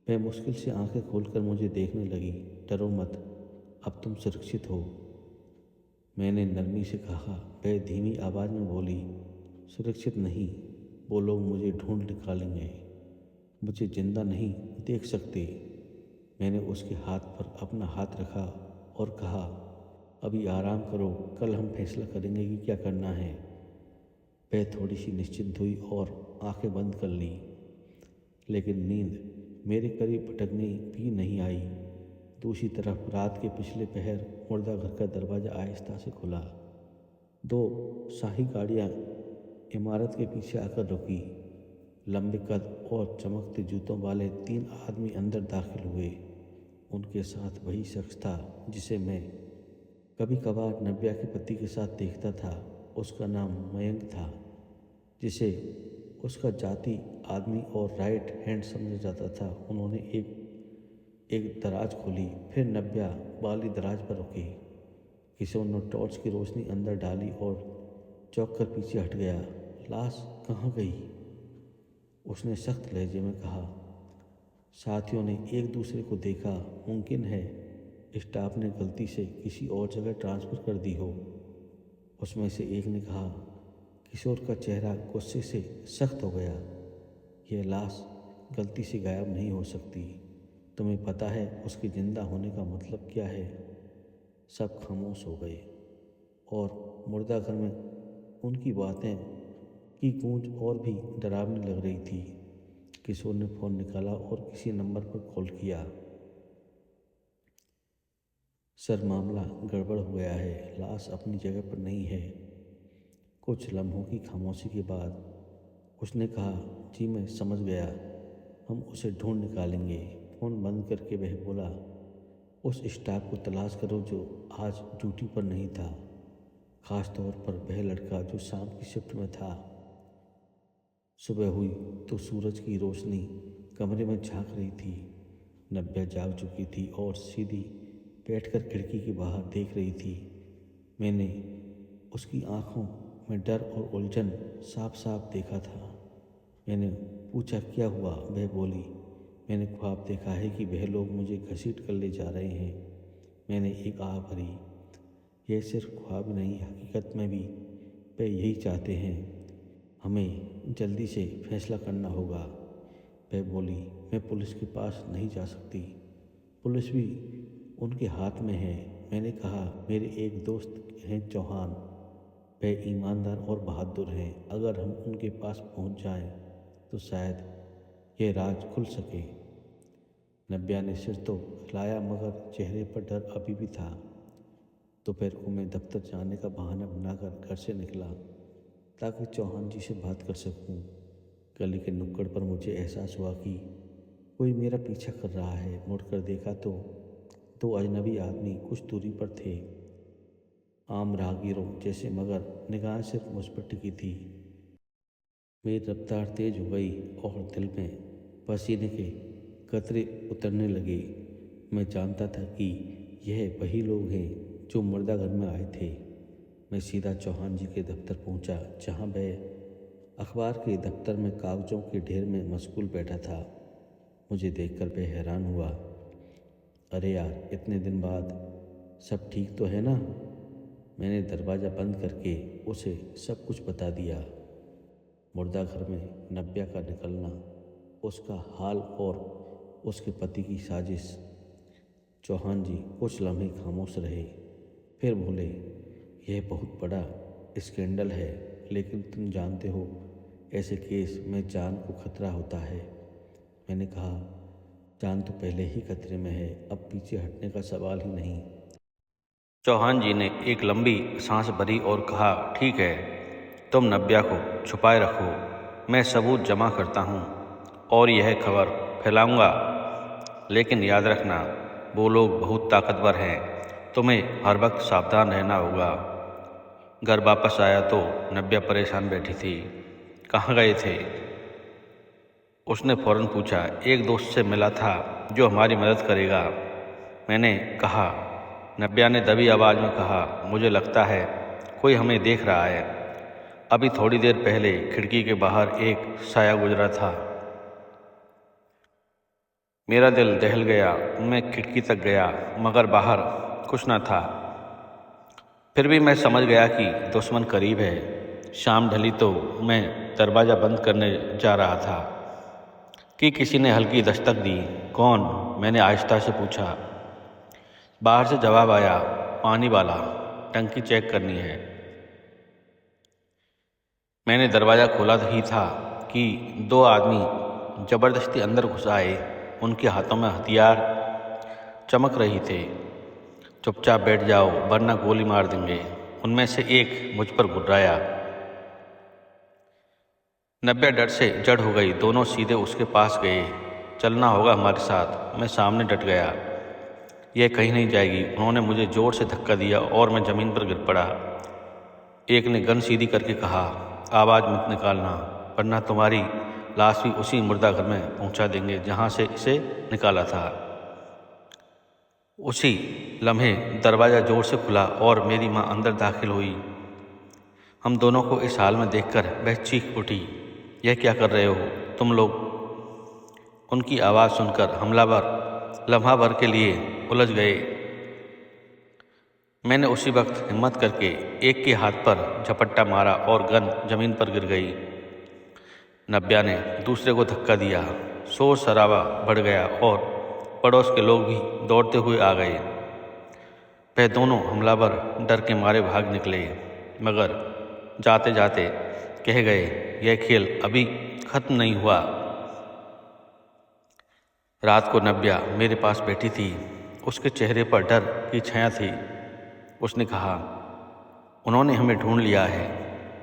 वह मुश्किल से आंखें खोलकर मुझे देखने लगी। डरो मत, अब तुम सुरक्षित हो, मैंने नरमी से कहा। वह धीमी आवाज़ में बोली, सुरक्षित नहीं, वो लोग मुझे ढूंढ निकालेंगे, मुझे जिंदा नहीं देख सकते। मैंने उसके हाथ पर अपना हाथ रखा और कहा, अभी आराम करो, कल हम फैसला करेंगे कि क्या करना है। वह थोड़ी सी निश्चिंत हुई और आंखें बंद कर ली, लेकिन नींद मेरे करीब भटकने भी नहीं आई। दूसरी तरफ रात के पिछले पहर मुर्दा घर का दरवाज़ा आहिस्ता से खुला। दो शाही गाड़ियाँ इमारत के पीछे आकर रुकी। लंबे कद और चमकते जूतों वाले 3 आदमी अंदर दाखिल हुए। उनके साथ वही शख्स था जिसे मैं कभी कभार नब्या के पति के साथ देखता था। उसका नाम मयंक था, जिसे उसका जाति आदमी और राइट हैंड समझा जाता था। उन्होंने एक दराज खोली, फिर नब्या वाली दराज पर रुके। किशोर ने टॉर्च की रोशनी अंदर डाली और चौंक कर पीछे हट गया। लाश कहाँ गई? उसने सख्त लहजे में कहा। साथियों ने एक दूसरे को देखा। मुमकिन है स्टाफ ने गलती से किसी और जगह ट्रांसफ़र कर दी हो, उसमें से एक ने कहा। किशोर का चेहरा गुस्से से सख्त हो गया। यह लाश गलती से गायब नहीं हो सकती। तुम्हें पता है उसके जिंदा होने का मतलब क्या है? सब खामोश हो गए और मुर्दा घर में उनकी बातें की गूंज और भी डरावनी लग रही थी। किशोर ने फ़ोन निकाला और किसी नंबर पर कॉल किया। सर, मामला गड़बड़ हो गया है, लाश अपनी जगह पर नहीं है। कुछ लम्हों की खामोशी के बाद उसने कहा, जी मैं समझ गया, हम उसे ढूंढ निकालेंगे। फ़ोन बंद करके वह बोला, उस स्टाफ को तलाश करो जो आज ड्यूटी पर नहीं था, ख़ास तौर पर वह लड़का जो शाम की शिफ्ट में था। सुबह हुई तो सूरज की रोशनी कमरे में झांक रही थी। नब्या जाग चुकी थी और सीधी बैठकर खिड़की के बाहर देख रही थी। मैंने उसकी आंखों में डर और उलझन साफ साफ देखा था। मैंने पूछा, क्या हुआ? वह बोली, मैंने ख्वाब देखा है कि वह लोग मुझे घसीट कर ले जा रहे हैं। मैंने एक आह भरी। यह सिर्फ ख्वाब नहीं, हकीकत में भी वे यही चाहते हैं। हमें जल्दी से फैसला करना होगा। वह बोली, मैं पुलिस के पास नहीं जा सकती, पुलिस भी उनके हाथ में है। मैंने कहा, मेरे एक दोस्त हैं चौहान, वे ईमानदार और बहादुर हैं। अगर हम उनके पास पहुंच जाएं तो शायद ये राज खुल सके। नब्या ने सिर तो हिलाया मगर चेहरे पर डर अभी भी था। दोपहर को मैं दफ्तर जाने का बहाना बनाकर घर से निकला ताकि चौहान जी से बात कर सकूं। गली के नुक्कड़ पर मुझे एहसास हुआ कि कोई मेरा पीछा कर रहा है। मुड़कर देखा तो दो अजनबी आदमी कुछ दूरी पर थे, आम राहगीरों जैसे, मगर निगाह सिर्फ मुझ पर टिकी थी। मेरी रफ्तार तेज हो गई और दिल में पसीने के कतरे उतरने लगे। मैं जानता था कि यह वही लोग हैं जो मुर्दा घर में आए थे। मैं सीधा चौहान जी के दफ्तर पहुंचा, जहां वह अखबार के दफ्तर में कागजों के ढेर में मशगूल बैठा था। मुझे देखकर वह हैरान हुआ। अरे यार, इतने दिन बाद सब ठीक तो है ना? मैंने दरवाज़ा बंद करके उसे सब कुछ बता दिया। मुर्दा घर में नब्या का निकलना, उसका हाल और उसके पति की साजिश। चौहान जी कुछ लम्हे खामोश रहे, फिर बोले, यह बहुत बड़ा स्कैंडल है, लेकिन तुम जानते हो ऐसे केस में जान को खतरा होता है। मैंने कहा, जान तो पहले ही खतरे में है, अब पीछे हटने का सवाल ही नहीं। चौहान जी ने एक लंबी सांस भरी और कहा, ठीक है, तुम नब्या को छुपाए रखो, मैं सबूत जमा करता हूँ और यह खबर फैलाऊंगा। लेकिन याद रखना, वो लोग बहुत ताकतवर हैं, तुम्हें हर वक्त सावधान रहना होगा। घर वापस आया तो नब्या परेशान बैठी थी। कहाँ गए थे? उसने फौरन पूछा। एक दोस्त से मिला था जो हमारी मदद करेगा, मैंने कहा। नब्या ने दबी आवाज़ में कहा, मुझे लगता है कोई हमें देख रहा है। अभी थोड़ी देर पहले खिड़की के बाहर एक साया गुजरा था। मेरा दिल दहल गया। मैं खिड़की तक गया मगर बाहर कुछ न था। फिर भी मैं समझ गया कि दुश्मन करीब है। शाम ढली तो मैं दरवाज़ा बंद करने जा रहा था कि किसी ने हल्की दस्तक दी। कौन? मैंने आहिस्ता से पूछा। बाहर से जवाब आया, पानी वाला, टंकी चेक करनी है। मैंने दरवाज़ा खोला ही था कि दो आदमी ज़बरदस्ती अंदर घुस आए। उनके हाथों में हथियार चमक रही थे। चुपचाप बैठ जाओ वरना गोली मार देंगे, उनमें से एक मुझ पर घुर्राया। नब्या डर से जड़ हो गई। दोनों सीधे उसके पास गए। चलना होगा हमारे साथ। मैं सामने डट गया। यह कहीं नहीं जाएगी। उन्होंने मुझे जोर से धक्का दिया और मैं ज़मीन पर गिर पड़ा। एक ने गन सीधी करके कहा, आवाज़ मत निकालना वरना तुम्हारी लाश भी उसी मुर्दा घर में पहुंचा देंगे जहां से इसे निकाला था। उसी लम्हे दरवाज़ा जोर से खुला और मेरी माँ अंदर दाखिल हुई। हम दोनों को इस हाल में देखकर वह चीख उठी, यह क्या कर रहे हो तुम लोग? उनकी आवाज़ सुनकर हमलावर लम्हा भर के लिए उलझ गए। मैंने उसी वक्त हिम्मत करके एक के हाथ पर झपट्टा मारा और गन जमीन पर गिर गई। नब्या ने दूसरे को धक्का दिया। शोर शराबा बढ़ गया और पड़ोस के लोग भी दौड़ते हुए आ गए। वह दोनों हमलावर डर के मारे भाग निकले मगर जाते जाते कह गए, यह खेल अभी खत्म नहीं हुआ। रात को नब्या मेरे पास बैठी थी। उसके चेहरे पर डर की छाया थी। उसने कहा, उन्होंने हमें ढूंढ लिया है,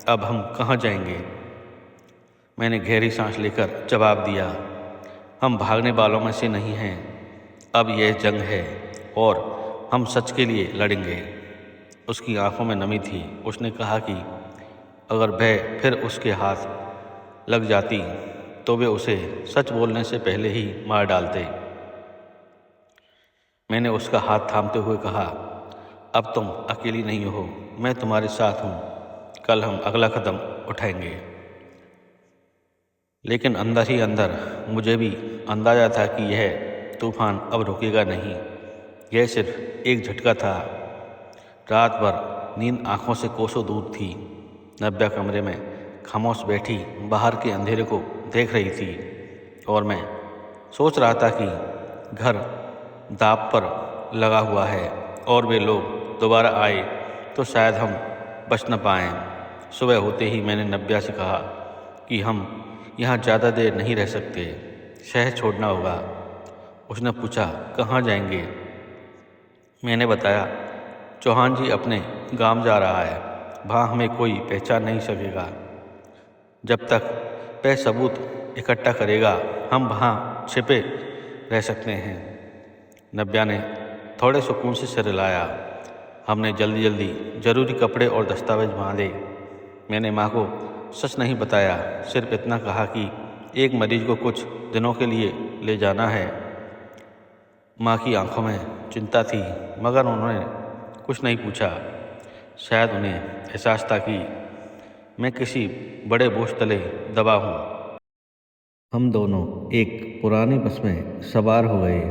अब हम कहाँ जाएंगे? मैंने गहरी सांस लेकर जवाब दिया, हम भागने वालों में से नहीं हैं। अब यह जंग है और हम सच के लिए लड़ेंगे। उसकी आंखों में नमी थी। उसने कहा कि अगर वह फिर उसके हाथ लग जाती तो वे उसे सच बोलने से पहले ही मार डालते। मैंने उसका हाथ थामते हुए कहा, अब तुम अकेली नहीं हो, मैं तुम्हारे साथ हूँ। कल हम अगला कदम उठाएंगे। लेकिन अंदर ही अंदर मुझे भी अंदाजा था कि यह तूफान अब रुकेगा नहीं। यह सिर्फ एक झटका था। रात भर नींद आंखों से कोसों दूर थी। नव्या कमरे में खामोश बैठी बाहर के अंधेरे को देख रही थी और मैं सोच रहा था कि घर दांव पर लगा हुआ है और वे लोग दोबारा आए तो शायद हम बच न पाएँ। सुबह होते ही मैंने नव्या से कहा कि हम यहाँ ज़्यादा देर नहीं रह सकते, शहर छोड़ना होगा। उसने पूछा, कहाँ जाएंगे? मैंने बताया, चौहान जी अपने गांव जा रहा है, वहाँ हमें कोई पहचान नहीं सकेगा। जब तक वह सबूत इकट्ठा करेगा हम वहाँ छिपे रह सकते हैं। नव्या ने थोड़े सुकून से सिर हिलाया। हमने जल्दी जल्दी ज़रूरी कपड़े और दस्तावेज बांधे। मैंने माँ को सच नहीं बताया, सिर्फ इतना कहा कि एक मरीज को कुछ दिनों के लिए ले जाना है। माँ की आंखों में चिंता थी, मगर उन्होंने कुछ नहीं पूछा। शायद उन्हें एहसास था कि मैं किसी बड़े बोझ तले दबा हूँ। हम दोनों एक पुरानी बस में सवार हो गए।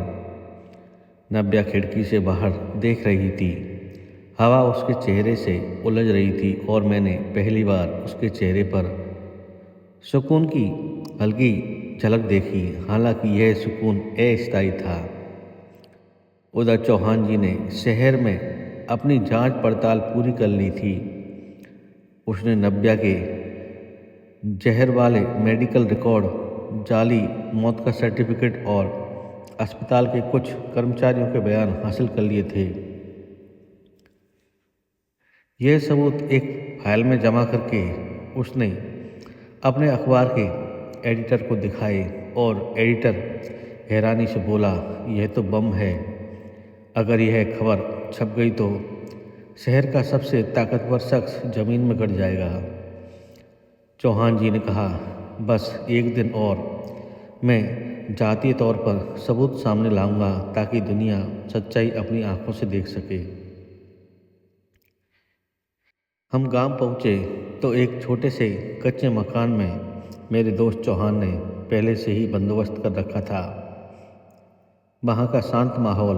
नव्या खिड़की से बाहर देख रही थी। हवा उसके चेहरे से उलझ रही थी और मैंने पहली बार उसके चेहरे पर सुकून की हल्की झलक देखी। हालांकि यह सुकून अस्थायी था। उधर चौहान जी ने शहर में अपनी जांच पड़ताल पूरी कर ली थी। उसने नव्या के जहर वाले मेडिकल रिकॉर्ड, जाली मौत का सर्टिफिकेट और अस्पताल के कुछ कर्मचारियों के बयान हासिल कर लिए थे। यह सबूत एक फाइल में जमा करके उसने अपने अखबार के एडिटर को दिखाए और एडिटर हैरानी से बोला, यह तो बम है। अगर यह खबर छप गई तो शहर का सबसे ताकतवर शख्स जमीन में गिर जाएगा। चौहान जी ने कहा, बस एक दिन और मैं जातीय तौर पर सबूत सामने लाऊंगा ताकि दुनिया सच्चाई अपनी आंखों से देख सके। हम गांव पहुंचे तो एक छोटे से कच्चे मकान में मेरे दोस्त चौहान ने पहले से ही बंदोबस्त कर रखा था। वहाँ का शांत माहौल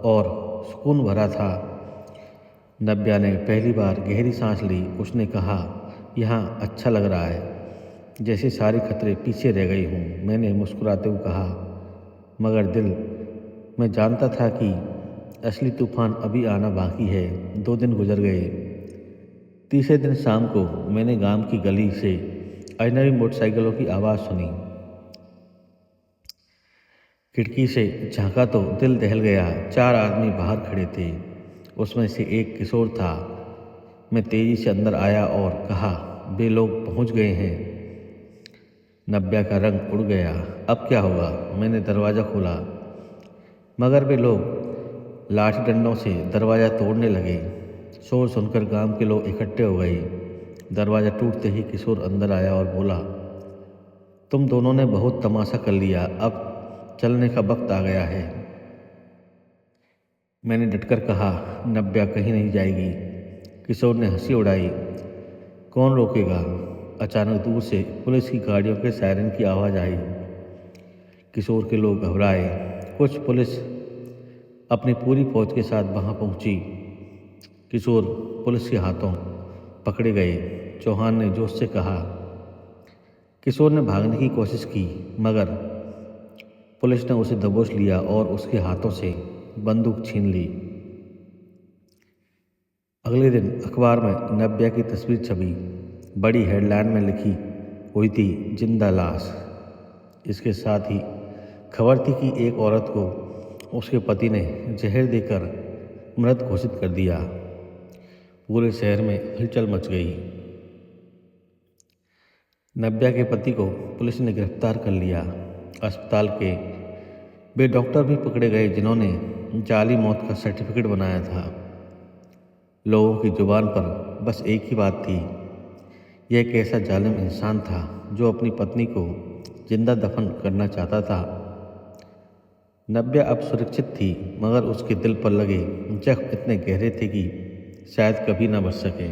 और सुकून भरा था। नव्या ने पहली बार गहरी सांस ली। उसने कहा, यहाँ अच्छा लग रहा है, जैसे सारे खतरे पीछे रह गई हूँ। मैंने मुस्कुराते हुए कहा, मगर दिल में जानता था कि असली तूफान अभी आना बाकी है। 2 दिन गुजर गए। तीसरे दिन शाम को मैंने गांव की गली से अजनबी मोटरसाइकिलों की आवाज़ सुनी। खिड़की से झांका तो दिल दहल गया। 4 आदमी बाहर खड़े थे। उसमें से एक किशोर था। मैं तेज़ी से अंदर आया और कहा, वे लोग पहुंच गए हैं। नव्या का रंग उड़ गया। अब क्या होगा? मैंने दरवाज़ा खोला, मगर वे लोग लाठी डंडों से दरवाज़ा तोड़ने लगे। शोर सुनकर गांव के लोग इकट्ठे हो गए। दरवाज़ा टूटते ही किशोर अंदर आया और बोला, तुम दोनों ने बहुत तमाशा कर लिया, अब चलने का वक्त आ गया है। मैंने डटकर कहा, नव्या कहीं नहीं जाएगी। किशोर ने हंसी उड़ाई, कौन रोकेगा? अचानक दूर से पुलिस की गाड़ियों के सायरन की आवाज़ आई। किशोर के लोग घबराए। कुछ पुलिस अपनी पूरी फौज के साथ वहाँ पहुँची। किशोर पुलिस के हाथों पकड़े गए। चौहान ने जोश से कहा। किशोर ने भागने की कोशिश की, मगर पुलिस ने उसे दबोच लिया और उसके हाथों से बंदूक छीन ली। अगले दिन अखबार में नव्या की तस्वीर छपी। बड़ी हेडलाइन में लिखी हुई थी, जिंदा लाश। इसके साथ ही खबर थी कि एक औरत को उसके पति ने जहर देकर मृत घोषित कर दिया। पूरे शहर में हलचल मच गई। नव्या के पति को पुलिस ने गिरफ्तार कर लिया। अस्पताल के वे डॉक्टर भी पकड़े गए जिन्होंने जाली मौत का सर्टिफिकेट बनाया था। लोगों की जुबान पर बस एक ही बात थी, यह एक ऐसा जालिम इंसान था जो अपनी पत्नी को जिंदा दफन करना चाहता था। नव्या अब सुरक्षित थी, मगर उसके दिल पर लगे जख्म इतने गहरे थे कि शायद कभी न बच सके।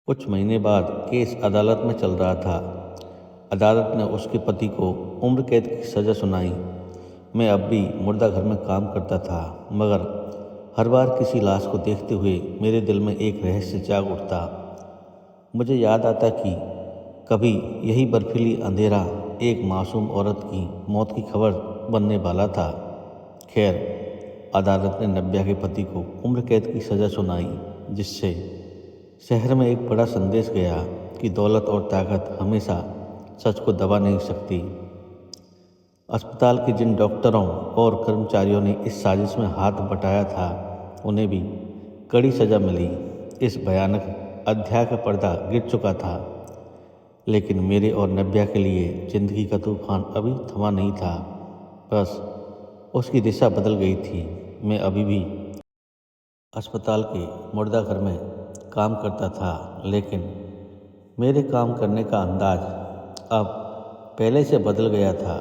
कुछ महीने बाद केस अदालत में चल रहा था। अदालत ने उसके पति को उम्र कैद की सज़ा सुनाई। मैं अब भी मुर्दा घर में काम करता था, मगर हर बार किसी लाश को देखते हुए मेरे दिल में एक रहस्य जाग उठता। मुझे याद आता कि कभी यही बर्फीली अंधेरा एक मासूम औरत की मौत की खबर बनने वाला था। खैर, अदालत ने नव्या के पति को उम्र कैद की सज़ा सुनाई, जिससे शहर में एक बड़ा संदेश गया कि दौलत और ताकत हमेशा सच को दबा नहीं सकती। अस्पताल के जिन डॉक्टरों और कर्मचारियों ने इस साजिश में हाथ बटाया था, उन्हें भी कड़ी सज़ा मिली। इस भयानक अध्याय का पर्दा गिर चुका था, लेकिन मेरे और नव्या के लिए जिंदगी का तूफान अभी थमा नहीं था। बस उसकी दिशा बदल गई थी। मैं अभी भी अस्पताल के मुर्दा घर में काम करता था, लेकिन मेरे काम करने का अंदाज अब पहले से बदल गया था।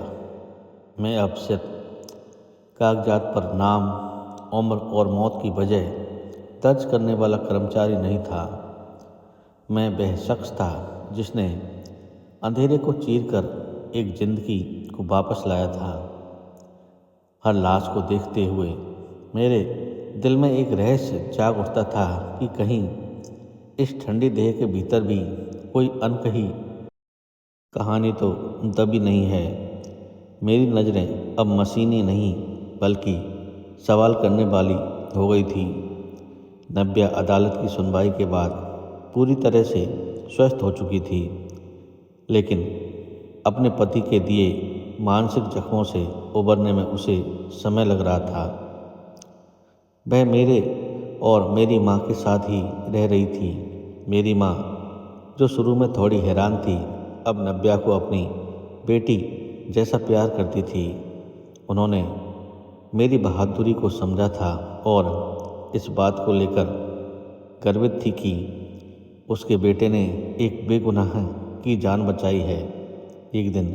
मैं अब सिर्फ कागजात पर नाम, उम्र और मौत की वजह दर्ज करने वाला कर्मचारी नहीं था। मैं वह शख्स था जिसने अंधेरे को चीरकर एक जिंदगी को वापस लाया था। हर लाश को देखते हुए मेरे दिल में एक रहस्य जाग उठता था कि कहीं इस ठंडी देह के भीतर भी कोई अनकही कहानी तो दबी नहीं है। मेरी नज़रें अब मशीनी नहीं, बल्कि सवाल करने वाली हो गई थी। नव्या अदालत की सुनवाई के बाद पूरी तरह से स्वस्थ हो चुकी थी, लेकिन अपने पति के दिए मानसिक जख्मों से उबरने में उसे समय लग रहा था। वह मेरे और मेरी माँ के साथ ही रह रही थी। मेरी माँ, जो शुरू में थोड़ी हैरान थी, अब नव्या को अपनी बेटी जैसा प्यार करती थी। उन्होंने मेरी बहादुरी को समझा था और इस बात को लेकर गर्वित थी कि उसके बेटे ने एक बेगुनाह की जान बचाई है। एक दिन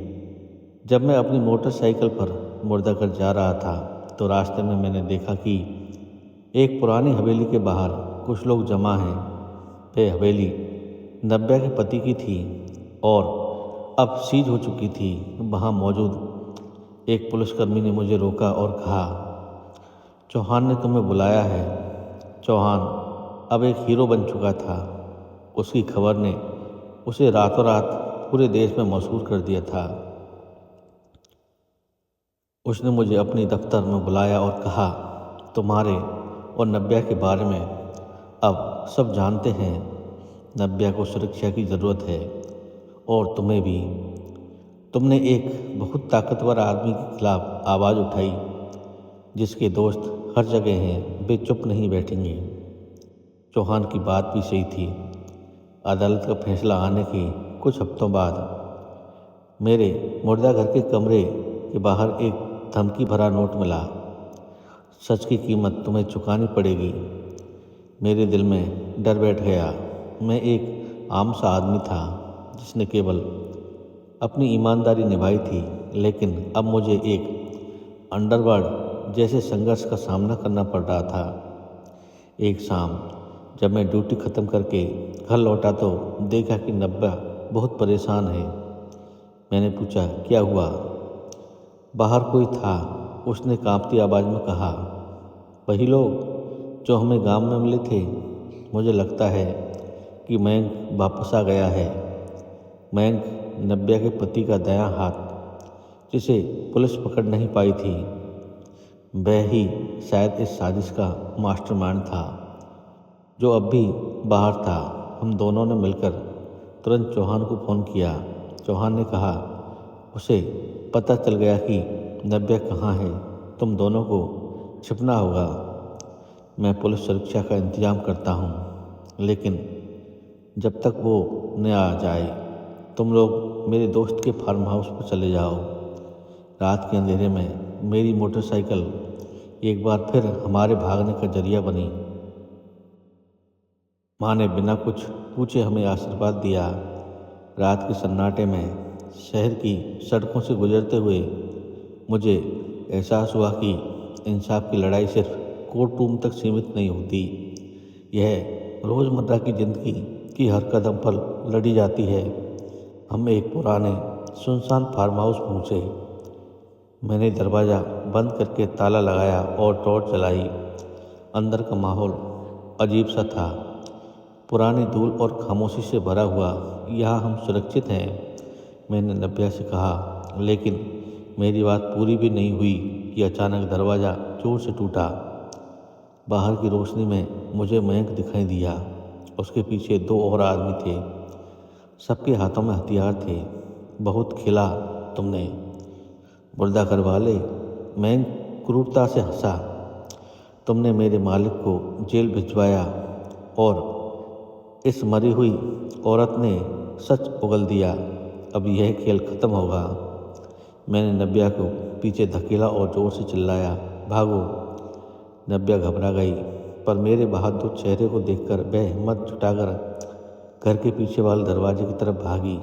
जब मैं अपनी मोटरसाइकिल पर मुर्दा घर जा रहा था, तो रास्ते में मैंने देखा कि एक पुरानी हवेली के बाहर कुछ लोग जमा हैं। वह हवेली नव्या के पति की थी और अब सीज हो चुकी थी। वहाँ मौजूद एक पुलिसकर्मी ने मुझे रोका और कहा, चौहान ने तुम्हें बुलाया है। चौहान अब एक हीरो बन चुका था। उसकी खबर ने उसे रातों रात पूरे देश में मशहूर कर दिया था। उसने मुझे अपने दफ्तर में बुलाया और कहा, तुम्हारे और नव्या के बारे में अब सब जानते हैं। नव्या को सुरक्षा की ज़रूरत है और तुम्हें भी। तुमने एक बहुत ताकतवर आदमी के खिलाफ आवाज़ उठाई, जिसके दोस्त हर जगह हैं। वे चुप नहीं बैठेंगे। चौहान की बात भी सही थी। अदालत का फैसला आने के कुछ हफ्तों बाद मेरे मुर्दा घर के कमरे के बाहर एक धमकी भरा नोट मिला। सच की कीमत तुम्हें चुकानी पड़ेगी। मेरे दिल में डर बैठ गया। मैं एक आम सा आदमी था जिसने केवल अपनी ईमानदारी निभाई थी, लेकिन अब मुझे एक अंडरवर्ल्ड जैसे संघर्ष का सामना करना पड़ रहा था। एक शाम जब मैं ड्यूटी ख़त्म करके घर लौटा तो देखा कि नव्या बहुत परेशान है। मैंने पूछा, क्या हुआ? बाहर कोई था, उसने कांपती आवाज़ में कहा। वही लोग जो हमें गांव में मिले थे। मुझे लगता है कि मयंक वापस आ गया है। मयंक नव्या के पति का दायां हाथ, जिसे पुलिस पकड़ नहीं पाई थी। वह ही शायद इस साजिश का मास्टरमाइंड था, जो अब भी बाहर था। हम दोनों ने मिलकर तुरंत चौहान को फ़ोन किया। चौहान ने कहा, उसे पता चल गया कि नव्या कहाँ है। तुम दोनों को छिपना होगा। मैं पुलिस सुरक्षा का इंतज़ाम करता हूँ, लेकिन जब तक वो न आ जाए, तुम लोग मेरे दोस्त के फार्म हाउस पर चले जाओ। रात के अंधेरे में मेरी मोटरसाइकिल एक बार फिर हमारे भागने का जरिया बनी। माँ ने बिना कुछ पूछे हमें आशीर्वाद दिया। रात के सन्नाटे में शहर की सड़कों से गुजरते हुए मुझे एहसास हुआ कि इंसाफ की लड़ाई सिर्फ कोर्ट रूम तक सीमित नहीं होती। यह रोज़मर्रा की ज़िंदगी की हर कदम पर लड़ी जाती है। हम एक पुराने सुनसान फार्म हाउस पहुँचे। मैंने दरवाज़ा बंद करके ताला लगाया और टॉर्च जलाई। अंदर का माहौल अजीब सा था, पुरानी धूल और खामोशी से भरा हुआ। यहाँ हम सुरक्षित हैं, मैंने नब्या से कहा, लेकिन मेरी बात पूरी भी नहीं हुई कि अचानक दरवाज़ा जोर से टूटा। बाहर की रोशनी में मुझे मयंक दिखाई दिया। उसके पीछे 2 और आदमी थे। सबके हाथों में हथियार थे। बहुत खिला तुमने, मुर्दा घर वाले, मयंक क्रूरता से हंसा। तुमने मेरे मालिक को जेल भिजवाया और इस मरी हुई औरत ने सच उगल दिया। अब यह खेल ख़त्म होगा। मैंने नब्या को पीछे धकेला और ज़ोर से चिल्लाया, भागो। नब्या घबरा गई, पर मेरे बहादुर चेहरे को देखकर वह हिम्मत जुटाकर घर के पीछे वाले दरवाजे की तरफ भागी।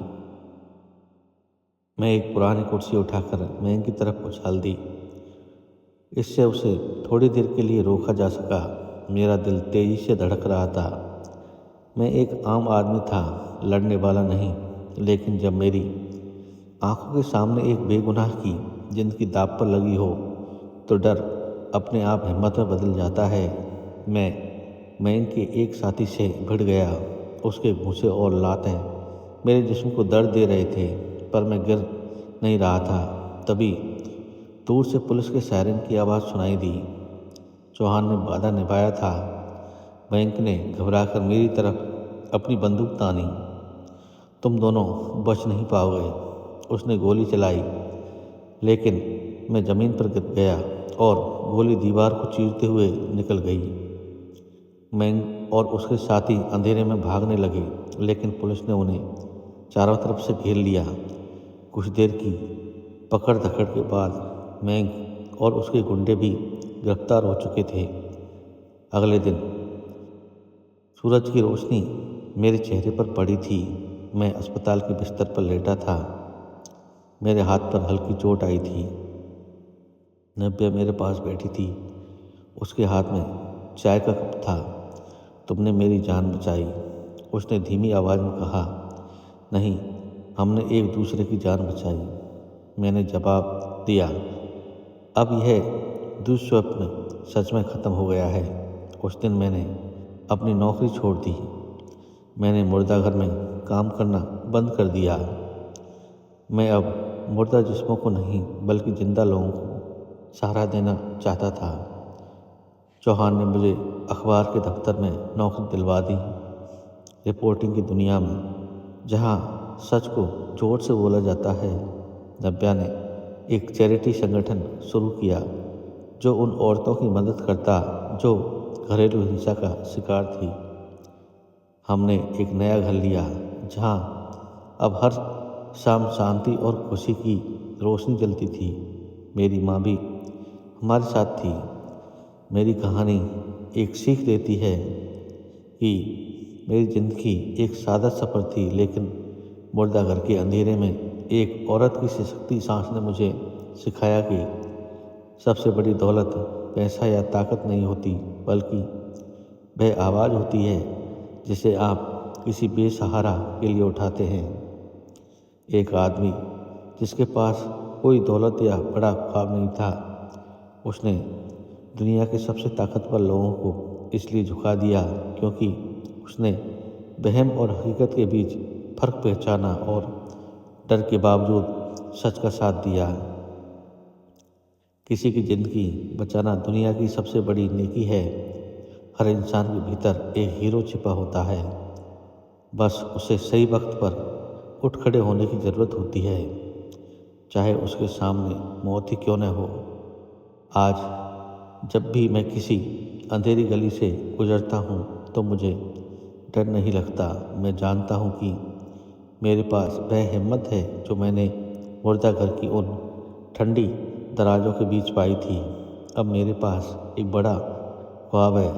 मैं एक पुरानी कुर्सी उठाकर मयंक की तरफ उछाल दी। इससे उसे थोड़ी देर के लिए रोका जा सका। मेरा दिल तेजी से धड़क रहा था। मैं एक आम आदमी था, लड़ने वाला नहीं, लेकिन जब मेरी आंखों के सामने एक बेगुनाह की जिंदगी दांव पर लगी हो तो डर अपने आप हिम्मत में बदल जाता है। मैं इनके एक साथी से भिड़ गया। उसके घूंसे और लातें मेरे जिस्म को दर्द दे रहे थे, पर मैं गिर नहीं रहा था। तभी दूर से पुलिस के सायरन की आवाज़ सुनाई दी। चौहान ने वादा निभाया था। मयंक ने घबराकर मेरी तरफ अपनी बंदूक तानी। तुम दोनों बच नहीं पाओगे, उसने गोली चलाई, लेकिन मैं ज़मीन पर गिर गया और गोली दीवार को चीरते हुए निकल गई। मयंक और उसके साथी अंधेरे में भागने लगे, लेकिन पुलिस ने उन्हें चारों तरफ से घेर लिया। कुछ देर की पकड़ धकड़ के बाद मयंक और उसके गुंडे भी गिरफ्तार हो चुके थे। अगले दिन सूरज की रोशनी मेरे चेहरे पर पड़ी थी। मैं अस्पताल के बिस्तर पर लेटा था। मेरे हाथ पर हल्की चोट आई थी। नब्या मेरे पास बैठी थी। उसके हाथ में चाय का कप था। तुमने मेरी जान बचाई, उसने धीमी आवाज़ में कहा। नहीं, हमने एक दूसरे की जान बचाई, मैंने जवाब दिया। अब यह दुस्वप्न सच में ख़त्म हो गया है। उस दिन मैंने अपनी नौकरी छोड़ दी। मैंने मुर्दाघर में काम करना बंद कर दिया। मैं अब मुर्दा जिस्मों को नहीं, बल्कि जिंदा लोगों को सहारा देना चाहता था। चौहान ने मुझे अखबार के दफ्तर में नौकरी दिलवा दी। रिपोर्टिंग की दुनिया में जहां सच को जोर से बोला जाता है। नब्या ने एक चैरिटी संगठन शुरू किया जो उन औरतों की मदद करता जो घरेलू हिंसा का शिकार थी। हमने एक नया घर लिया जहां अब हर शाम शांति और खुशी की रोशनी जलती थी। मेरी माँ भी हमारे साथ थी। मेरी कहानी एक सीख देती है कि मेरी ज़िंदगी एक सादा सफ़र थी, लेकिन मुर्दा घर के अंधेरे में एक औरत की सिसकती सांस ने मुझे सिखाया कि सबसे बड़ी दौलत पैसा या ताकत नहीं होती, बल्कि वह आवाज़ होती है जिसे आप किसी बेसहारा के लिए उठाते हैं। एक आदमी जिसके पास कोई दौलत या बड़ा ख्वाब नहीं था, उसने दुनिया के सबसे ताकतवर लोगों को इसलिए झुका दिया क्योंकि उसने वहम और हकीकत के बीच फ़र्क पहचाना और डर के बावजूद सच का साथ दिया। किसी की ज़िंदगी बचाना दुनिया की सबसे बड़ी नेकी है। हर इंसान के भीतर एक हीरो छिपा होता है, बस उसे सही वक्त पर उठ खड़े होने की ज़रूरत होती है, चाहे उसके सामने मौत ही क्यों न हो। आज जब भी मैं किसी अंधेरी गली से गुजरता हूँ तो मुझे डर नहीं लगता। मैं जानता हूँ कि मेरे पास वह हिम्मत है जो मैंने मुर्दा घर की उन ठंडी दराजों के बीच पाई थी। अब मेरे पास एक बड़ा ख्वाब है,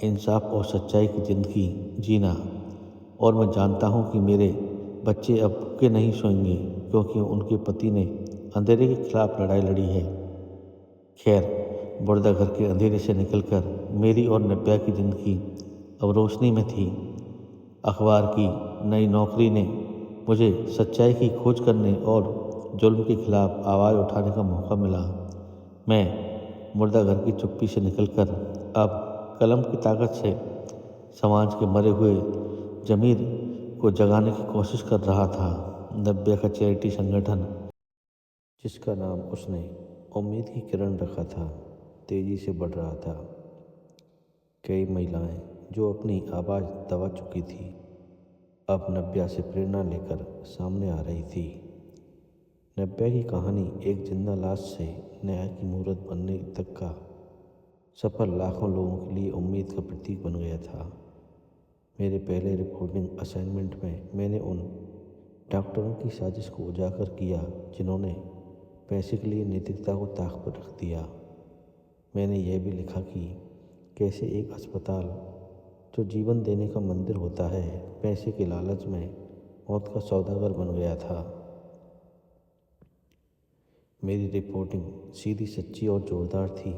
इंसाफ और सच्चाई की ज़िंदगी जीना, और मैं जानता हूँ कि मेरे बच्चे अब भूखे नहीं सोएंगे क्योंकि उनके पति ने अंधेरे के खिलाफ लड़ाई लड़ी है। खैर, मुर्दा घर के अंधेरे से निकलकर मेरी और नब्या की ज़िंदगी अब रोशनी में थी। अखबार की नई नौकरी ने मुझे सच्चाई की खोज करने और जुल्म के खिलाफ आवाज़ उठाने का मौका मिला। मैं मुर्दा घर की चुप्पी से निकलकर अब कलम की ताकत से समाज के मरे हुए ज़मीर को जगाने की कोशिश कर रहा था। नब्या का चैरिटी संगठन, जिसका नाम उसने उम्मीद की किरण रखा था, तेज़ी से बढ़ रहा था। कई महिलाएं जो अपनी आवाज़ दबा चुकी थी अब नब्या से प्रेरणा लेकर सामने आ रही थी। नब्या की कहानी एक जिंदा लाश से न्याय की मूर्त बनने तक का सफर लाखों लोगों के लिए उम्मीद का प्रतीक बन गया था। मेरे पहले रिपोर्टिंग असाइनमेंट में मैंने उन डॉक्टरों की साजिश को उजागर किया जिन्होंने पैसे के लिए नैतिकता को ताक पर रख दिया। मैंने यह भी लिखा कि कैसे एक अस्पताल जो जीवन देने का मंदिर होता है, पैसे के लालच में मौत का सौदागर बन गया था। मेरी रिपोर्टिंग सीधी, सच्ची और जोरदार थी।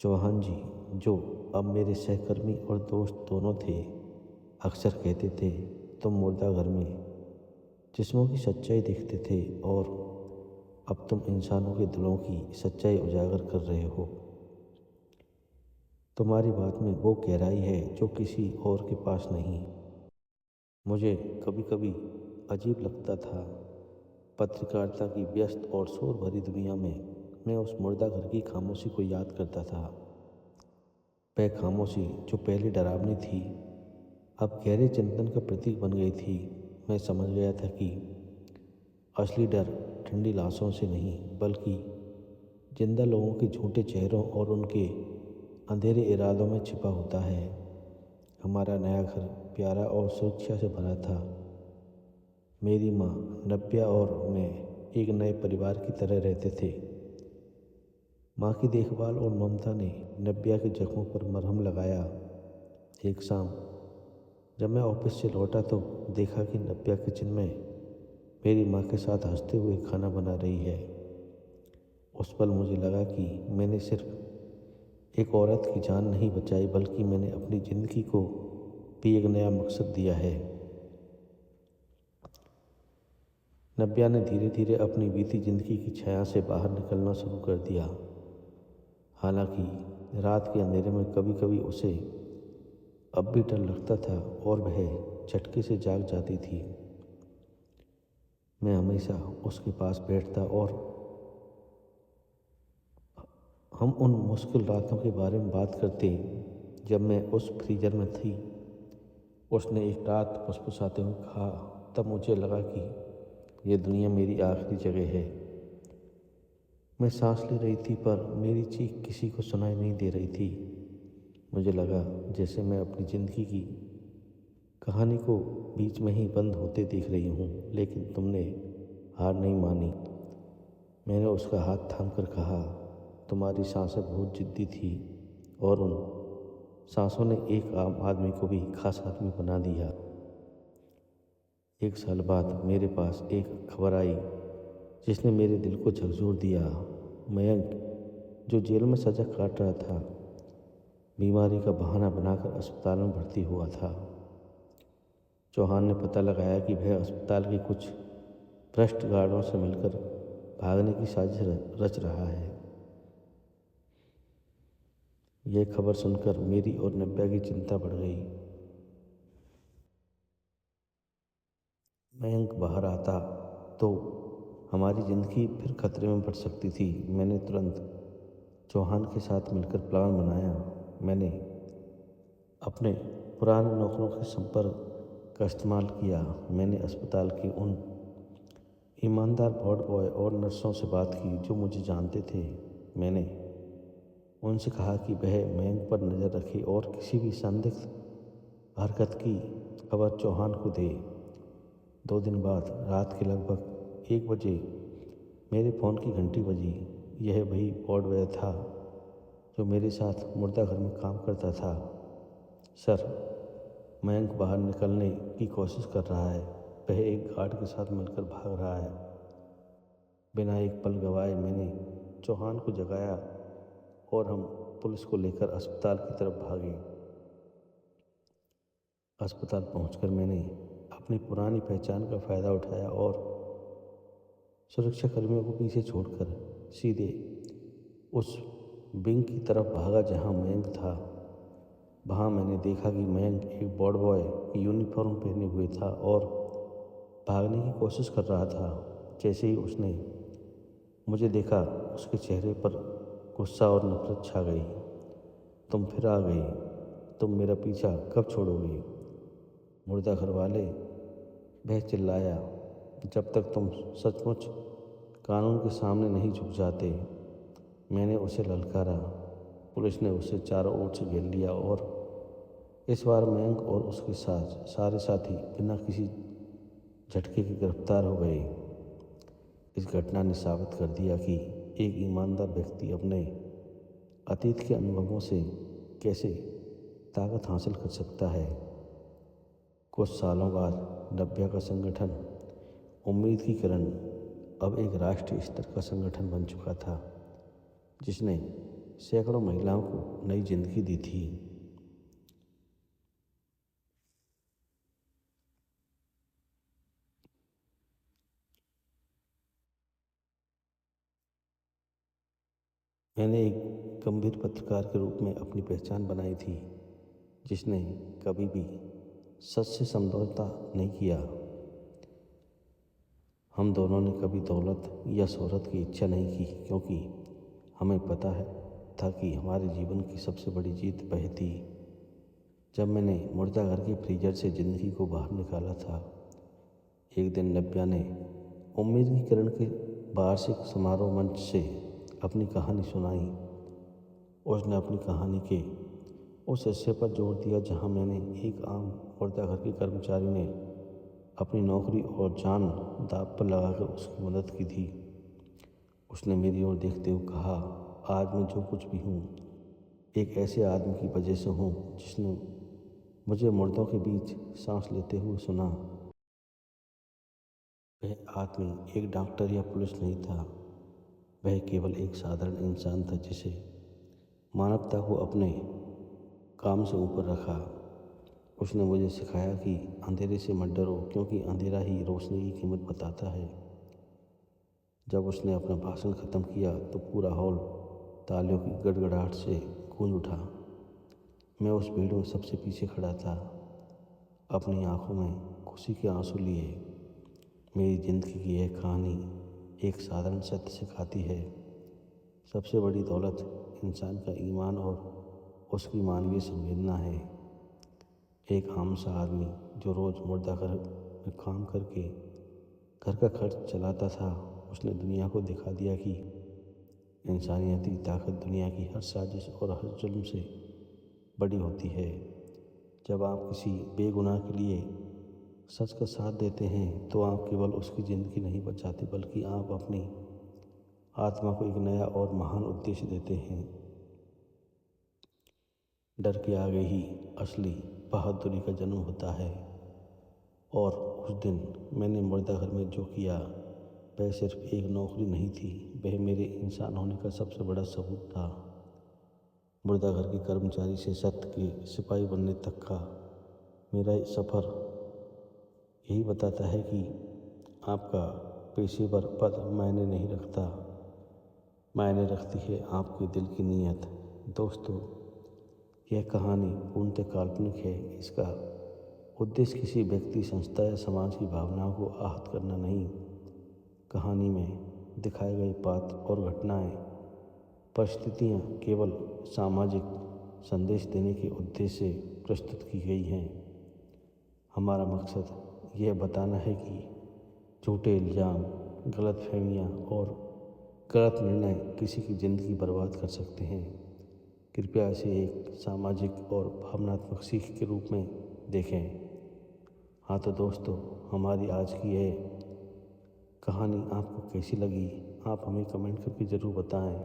चौहान जी, जो अब मेरे सहकर्मी और दोस्त दोनों थे, अक्सर कहते थे, तुम मुर्दा घर में जिस्मों की सच्चाई देखते थे और अब तुम इंसानों के दिलों की सच्चाई उजागर कर रहे हो। तुम्हारी बात में वो गहराई है जो किसी और के पास नहीं। मुझे कभी कभी अजीब लगता था, पत्रकारिता की व्यस्त और शोर भरी दुनिया में मैं उस मुर्दा घर की खामोशी को याद करता था। वह खामोशी जो पहले डरावनी थी अब गहरे चिंतन का प्रतीक बन गई थी। मैं समझ गया था कि असली डर ठंडी लाशों से नहीं बल्कि जिंदा लोगों के झूठे चेहरों और उनके अंधेरे इरादों में छिपा होता है। हमारा नया घर प्यारा और सुरक्षा से भरा था। मेरी माँ, नब्या और मैं एक नए परिवार की तरह रहते थे। माँ की देखभाल और ममता ने नब्या के जख्मों पर मरहम लगाया। एक शाम जब मैं ऑफिस से लौटा तो देखा कि नब्या किचन में मेरी माँ के साथ हंसते हुए खाना बना रही है। उस पल मुझे लगा कि मैंने सिर्फ एक औरत की जान नहीं बचाई बल्कि मैंने अपनी ज़िंदगी को भी एक नया मकसद दिया है। नब्या ने धीरे धीरे अपनी बीती ज़िंदगी की छाया से बाहर निकलना शुरू कर दिया। हालांकि रात के अंधेरे में कभी कभी उसे अब भी डर लगता था और वह झटके से जाग जाती थी। मैं हमेशा उसके पास बैठता और हम उन मुश्किल रातों के बारे में बात करते जब मैं उस फ्रीजर में थी। उसने एक रात फुसफुसाते हुए कहा, तब मुझे लगा कि यह दुनिया मेरी आखिरी जगह है। मैं सांस ले रही थी पर मेरी चीख किसी को सुनाई नहीं दे रही थी। मुझे लगा जैसे मैं अपनी ज़िंदगी की कहानी को बीच में ही बंद होते देख रही हूँ, लेकिन तुमने हार नहीं मानी। मैंने उसका हाथ थामकर कहा, तुम्हारी सांसें बहुत जिद्दी थी और उन सांसों ने एक आम आदमी को भी खास आदमी बना दिया। 1 साल बाद मेरे पास एक खबर आई जिसने मेरे दिल को झकझोर दिया। मयंक, जो जेल में सज़ा काट रहा था, बीमारी का बहाना बनाकर अस्पताल में भर्ती हुआ था। चौहान ने पता लगाया कि वह अस्पताल के कुछ भ्रष्ट गार्डों से मिलकर भागने की साजिश रच रहा है। यह खबर सुनकर मेरी और नब्या की चिंता बढ़ गई। मयंक बाहर आता तो हमारी ज़िंदगी फिर खतरे में पड़ सकती थी। मैंने तुरंत चौहान के साथ मिलकर प्लान बनाया। मैंने अपने पुराने नौकरों के संपर्क का इस्तेमाल किया। मैंने अस्पताल के उन ईमानदार वार्ड बॉय और नर्सों से बात की जो मुझे जानते थे। मैंने उनसे कहा कि वह मयंक पर नज़र रखे और किसी भी संदिग्ध हरकत की खबर चौहान को दे। 2 दिन बाद रात के लगभग 1 बजे मेरे फ़ोन की घंटी बजी। यह वही वार्ड बॉय था जो मेरे साथ मुर्दा घर में काम करता था। सर, मयंक बाहर निकलने की कोशिश कर रहा है। वह एक गार्ड के साथ मिलकर भाग रहा है। बिना एक पल गवाए मैंने चौहान को जगाया और हम पुलिस को लेकर अस्पताल की तरफ भागे। अस्पताल पहुंचकर मैंने अपनी पुरानी पहचान का फ़ायदा उठाया और सुरक्षाकर्मियों को पीछे छोड़कर सीधे उस विंग की तरफ भागा जहां मयंक था। वहां मैंने देखा कि मयंक एक वार्ड बॉय की यूनिफॉर्म पहने हुए था और भागने की कोशिश कर रहा था। जैसे ही उसने मुझे देखा, उसके चेहरे पर गुस्सा और नफरत छा गई। तुम फिर आ गई, तुम मेरा पीछा कब छोड़ोगे मुर्दा घर वाले, वह चिल्लाया। जब तक तुम सचमुच कानून के सामने नहीं झुक जाते। मैंने उसे ललकारा। पुलिस ने उसे चारों ओर से घेर लिया और इस बार मयंक और उसके साथ सारे साथी बिना किसी झटके के गिरफ्तार हो गए। इस घटना ने साबित कर दिया कि एक ईमानदार व्यक्ति अपने अतीत के अनुभवों से कैसे ताकत हासिल कर सकता है। कुछ सालों बाद नब्या का संगठन उम्मीद की किरण अब एक राष्ट्रीय स्तर का संगठन बन चुका था, जिसने सैकड़ों महिलाओं को नई जिंदगी दी थी। मैंने एक गंभीर पत्रकार के रूप में अपनी पहचान बनाई थी, जिसने कभी भी सच से समझौता नहीं किया। हम दोनों ने कभी दौलत या शोहरत की इच्छा नहीं की, क्योंकि हमें पता था कि हमारे जीवन की सबसे बड़ी जीत वह थी जब मैंने मुर्दा घर के फ्रीजर से ज़िंदगी को बाहर निकाला था। एक दिन नब्या ने उम्मीद की किरण के वार्षिक समारोह मंच से अपनी कहानी सुनाई। उसने अपनी कहानी के उस हिस्से पर जोर दिया जहां मैंने एक आम मुर्दा घर के कर्मचारी ने अपनी नौकरी और जान दांव पर लगाकर उसकी मदद की थी। उसने मेरी ओर देखते हुए कहा, आज मैं जो कुछ भी हूँ, एक ऐसे आदमी की वजह से हूँ जिसने मुझे मुर्दों के बीच सांस लेते हुए सुना। वह आदमी एक डॉक्टर या पुलिस नहीं था, वह केवल एक साधारण इंसान था जिसे मानवता को अपने काम से ऊपर रखा। उसने मुझे सिखाया कि अंधेरे से मत डरो, क्योंकि अंधेरा ही रोशनी की कीमत बताता है। जब उसने अपना भाषण ख़त्म किया तो पूरा हॉल तालियों की गड़गड़ाहट से गूंज उठा। मैं उस भीड़ में सबसे पीछे खड़ा था, अपनी आंखों में खुशी के आंसू लिए। मेरी ज़िंदगी की यह कहानी एक साधारण सत्य सिखाती है, सबसे बड़ी दौलत इंसान का ईमान और उसकी मानवीय संवेदना है। एक आम सा आदमी जो रोज़ मुर्दा घर में काम करके घर का खर्च चलाता था, उसने दुनिया को दिखा दिया कि इंसानियत की ताकत दुनिया की हर साजिश और हर जुल्म से बड़ी होती है। जब आप किसी बेगुनाह के लिए सच का साथ देते हैं तो आप केवल उसकी ज़िंदगी नहीं बचाते, बल्कि आप अपनी आत्मा को एक नया और महान उद्देश्य देते हैं। डर के आगे ही असली बहादुरी का जन्म होता है। और उस दिन मैंने मुर्दा घर में जो किया, वह सिर्फ एक नौकरी नहीं थी, वह मेरे इंसान होने का सबसे बड़ा सबूत था। मुर्दा घर के कर्मचारी से सत्य के सिपाही बनने तक का मेरा सफ़र यही बताता है कि आपका पेशेवर पद मायने नहीं रखता, मायने रखती है आपके दिल की नीयत। दोस्तों, यह कहानी पूर्णतः काल्पनिक है। इसका उद्देश्य किसी व्यक्ति, संस्था या समाज की भावनाओं को आहत करना नहीं। कहानी में दिखाए गए पात्र और घटनाएं, परिस्थितियां केवल सामाजिक संदेश देने के उद्देश्य से प्रस्तुत की गई हैं। हमारा मकसद यह बताना है कि झूठे इल्ज़ाम, गलतफहमियां और गलत निर्णय किसी की ज़िंदगी बर्बाद कर सकते हैं। कृपया इसे एक सामाजिक और भावनात्मक सीख के रूप में देखें। हाँ तो दोस्तों, हमारी आज की यह कहानी आपको कैसी लगी, आप हमें कमेंट करके ज़रूर बताएं।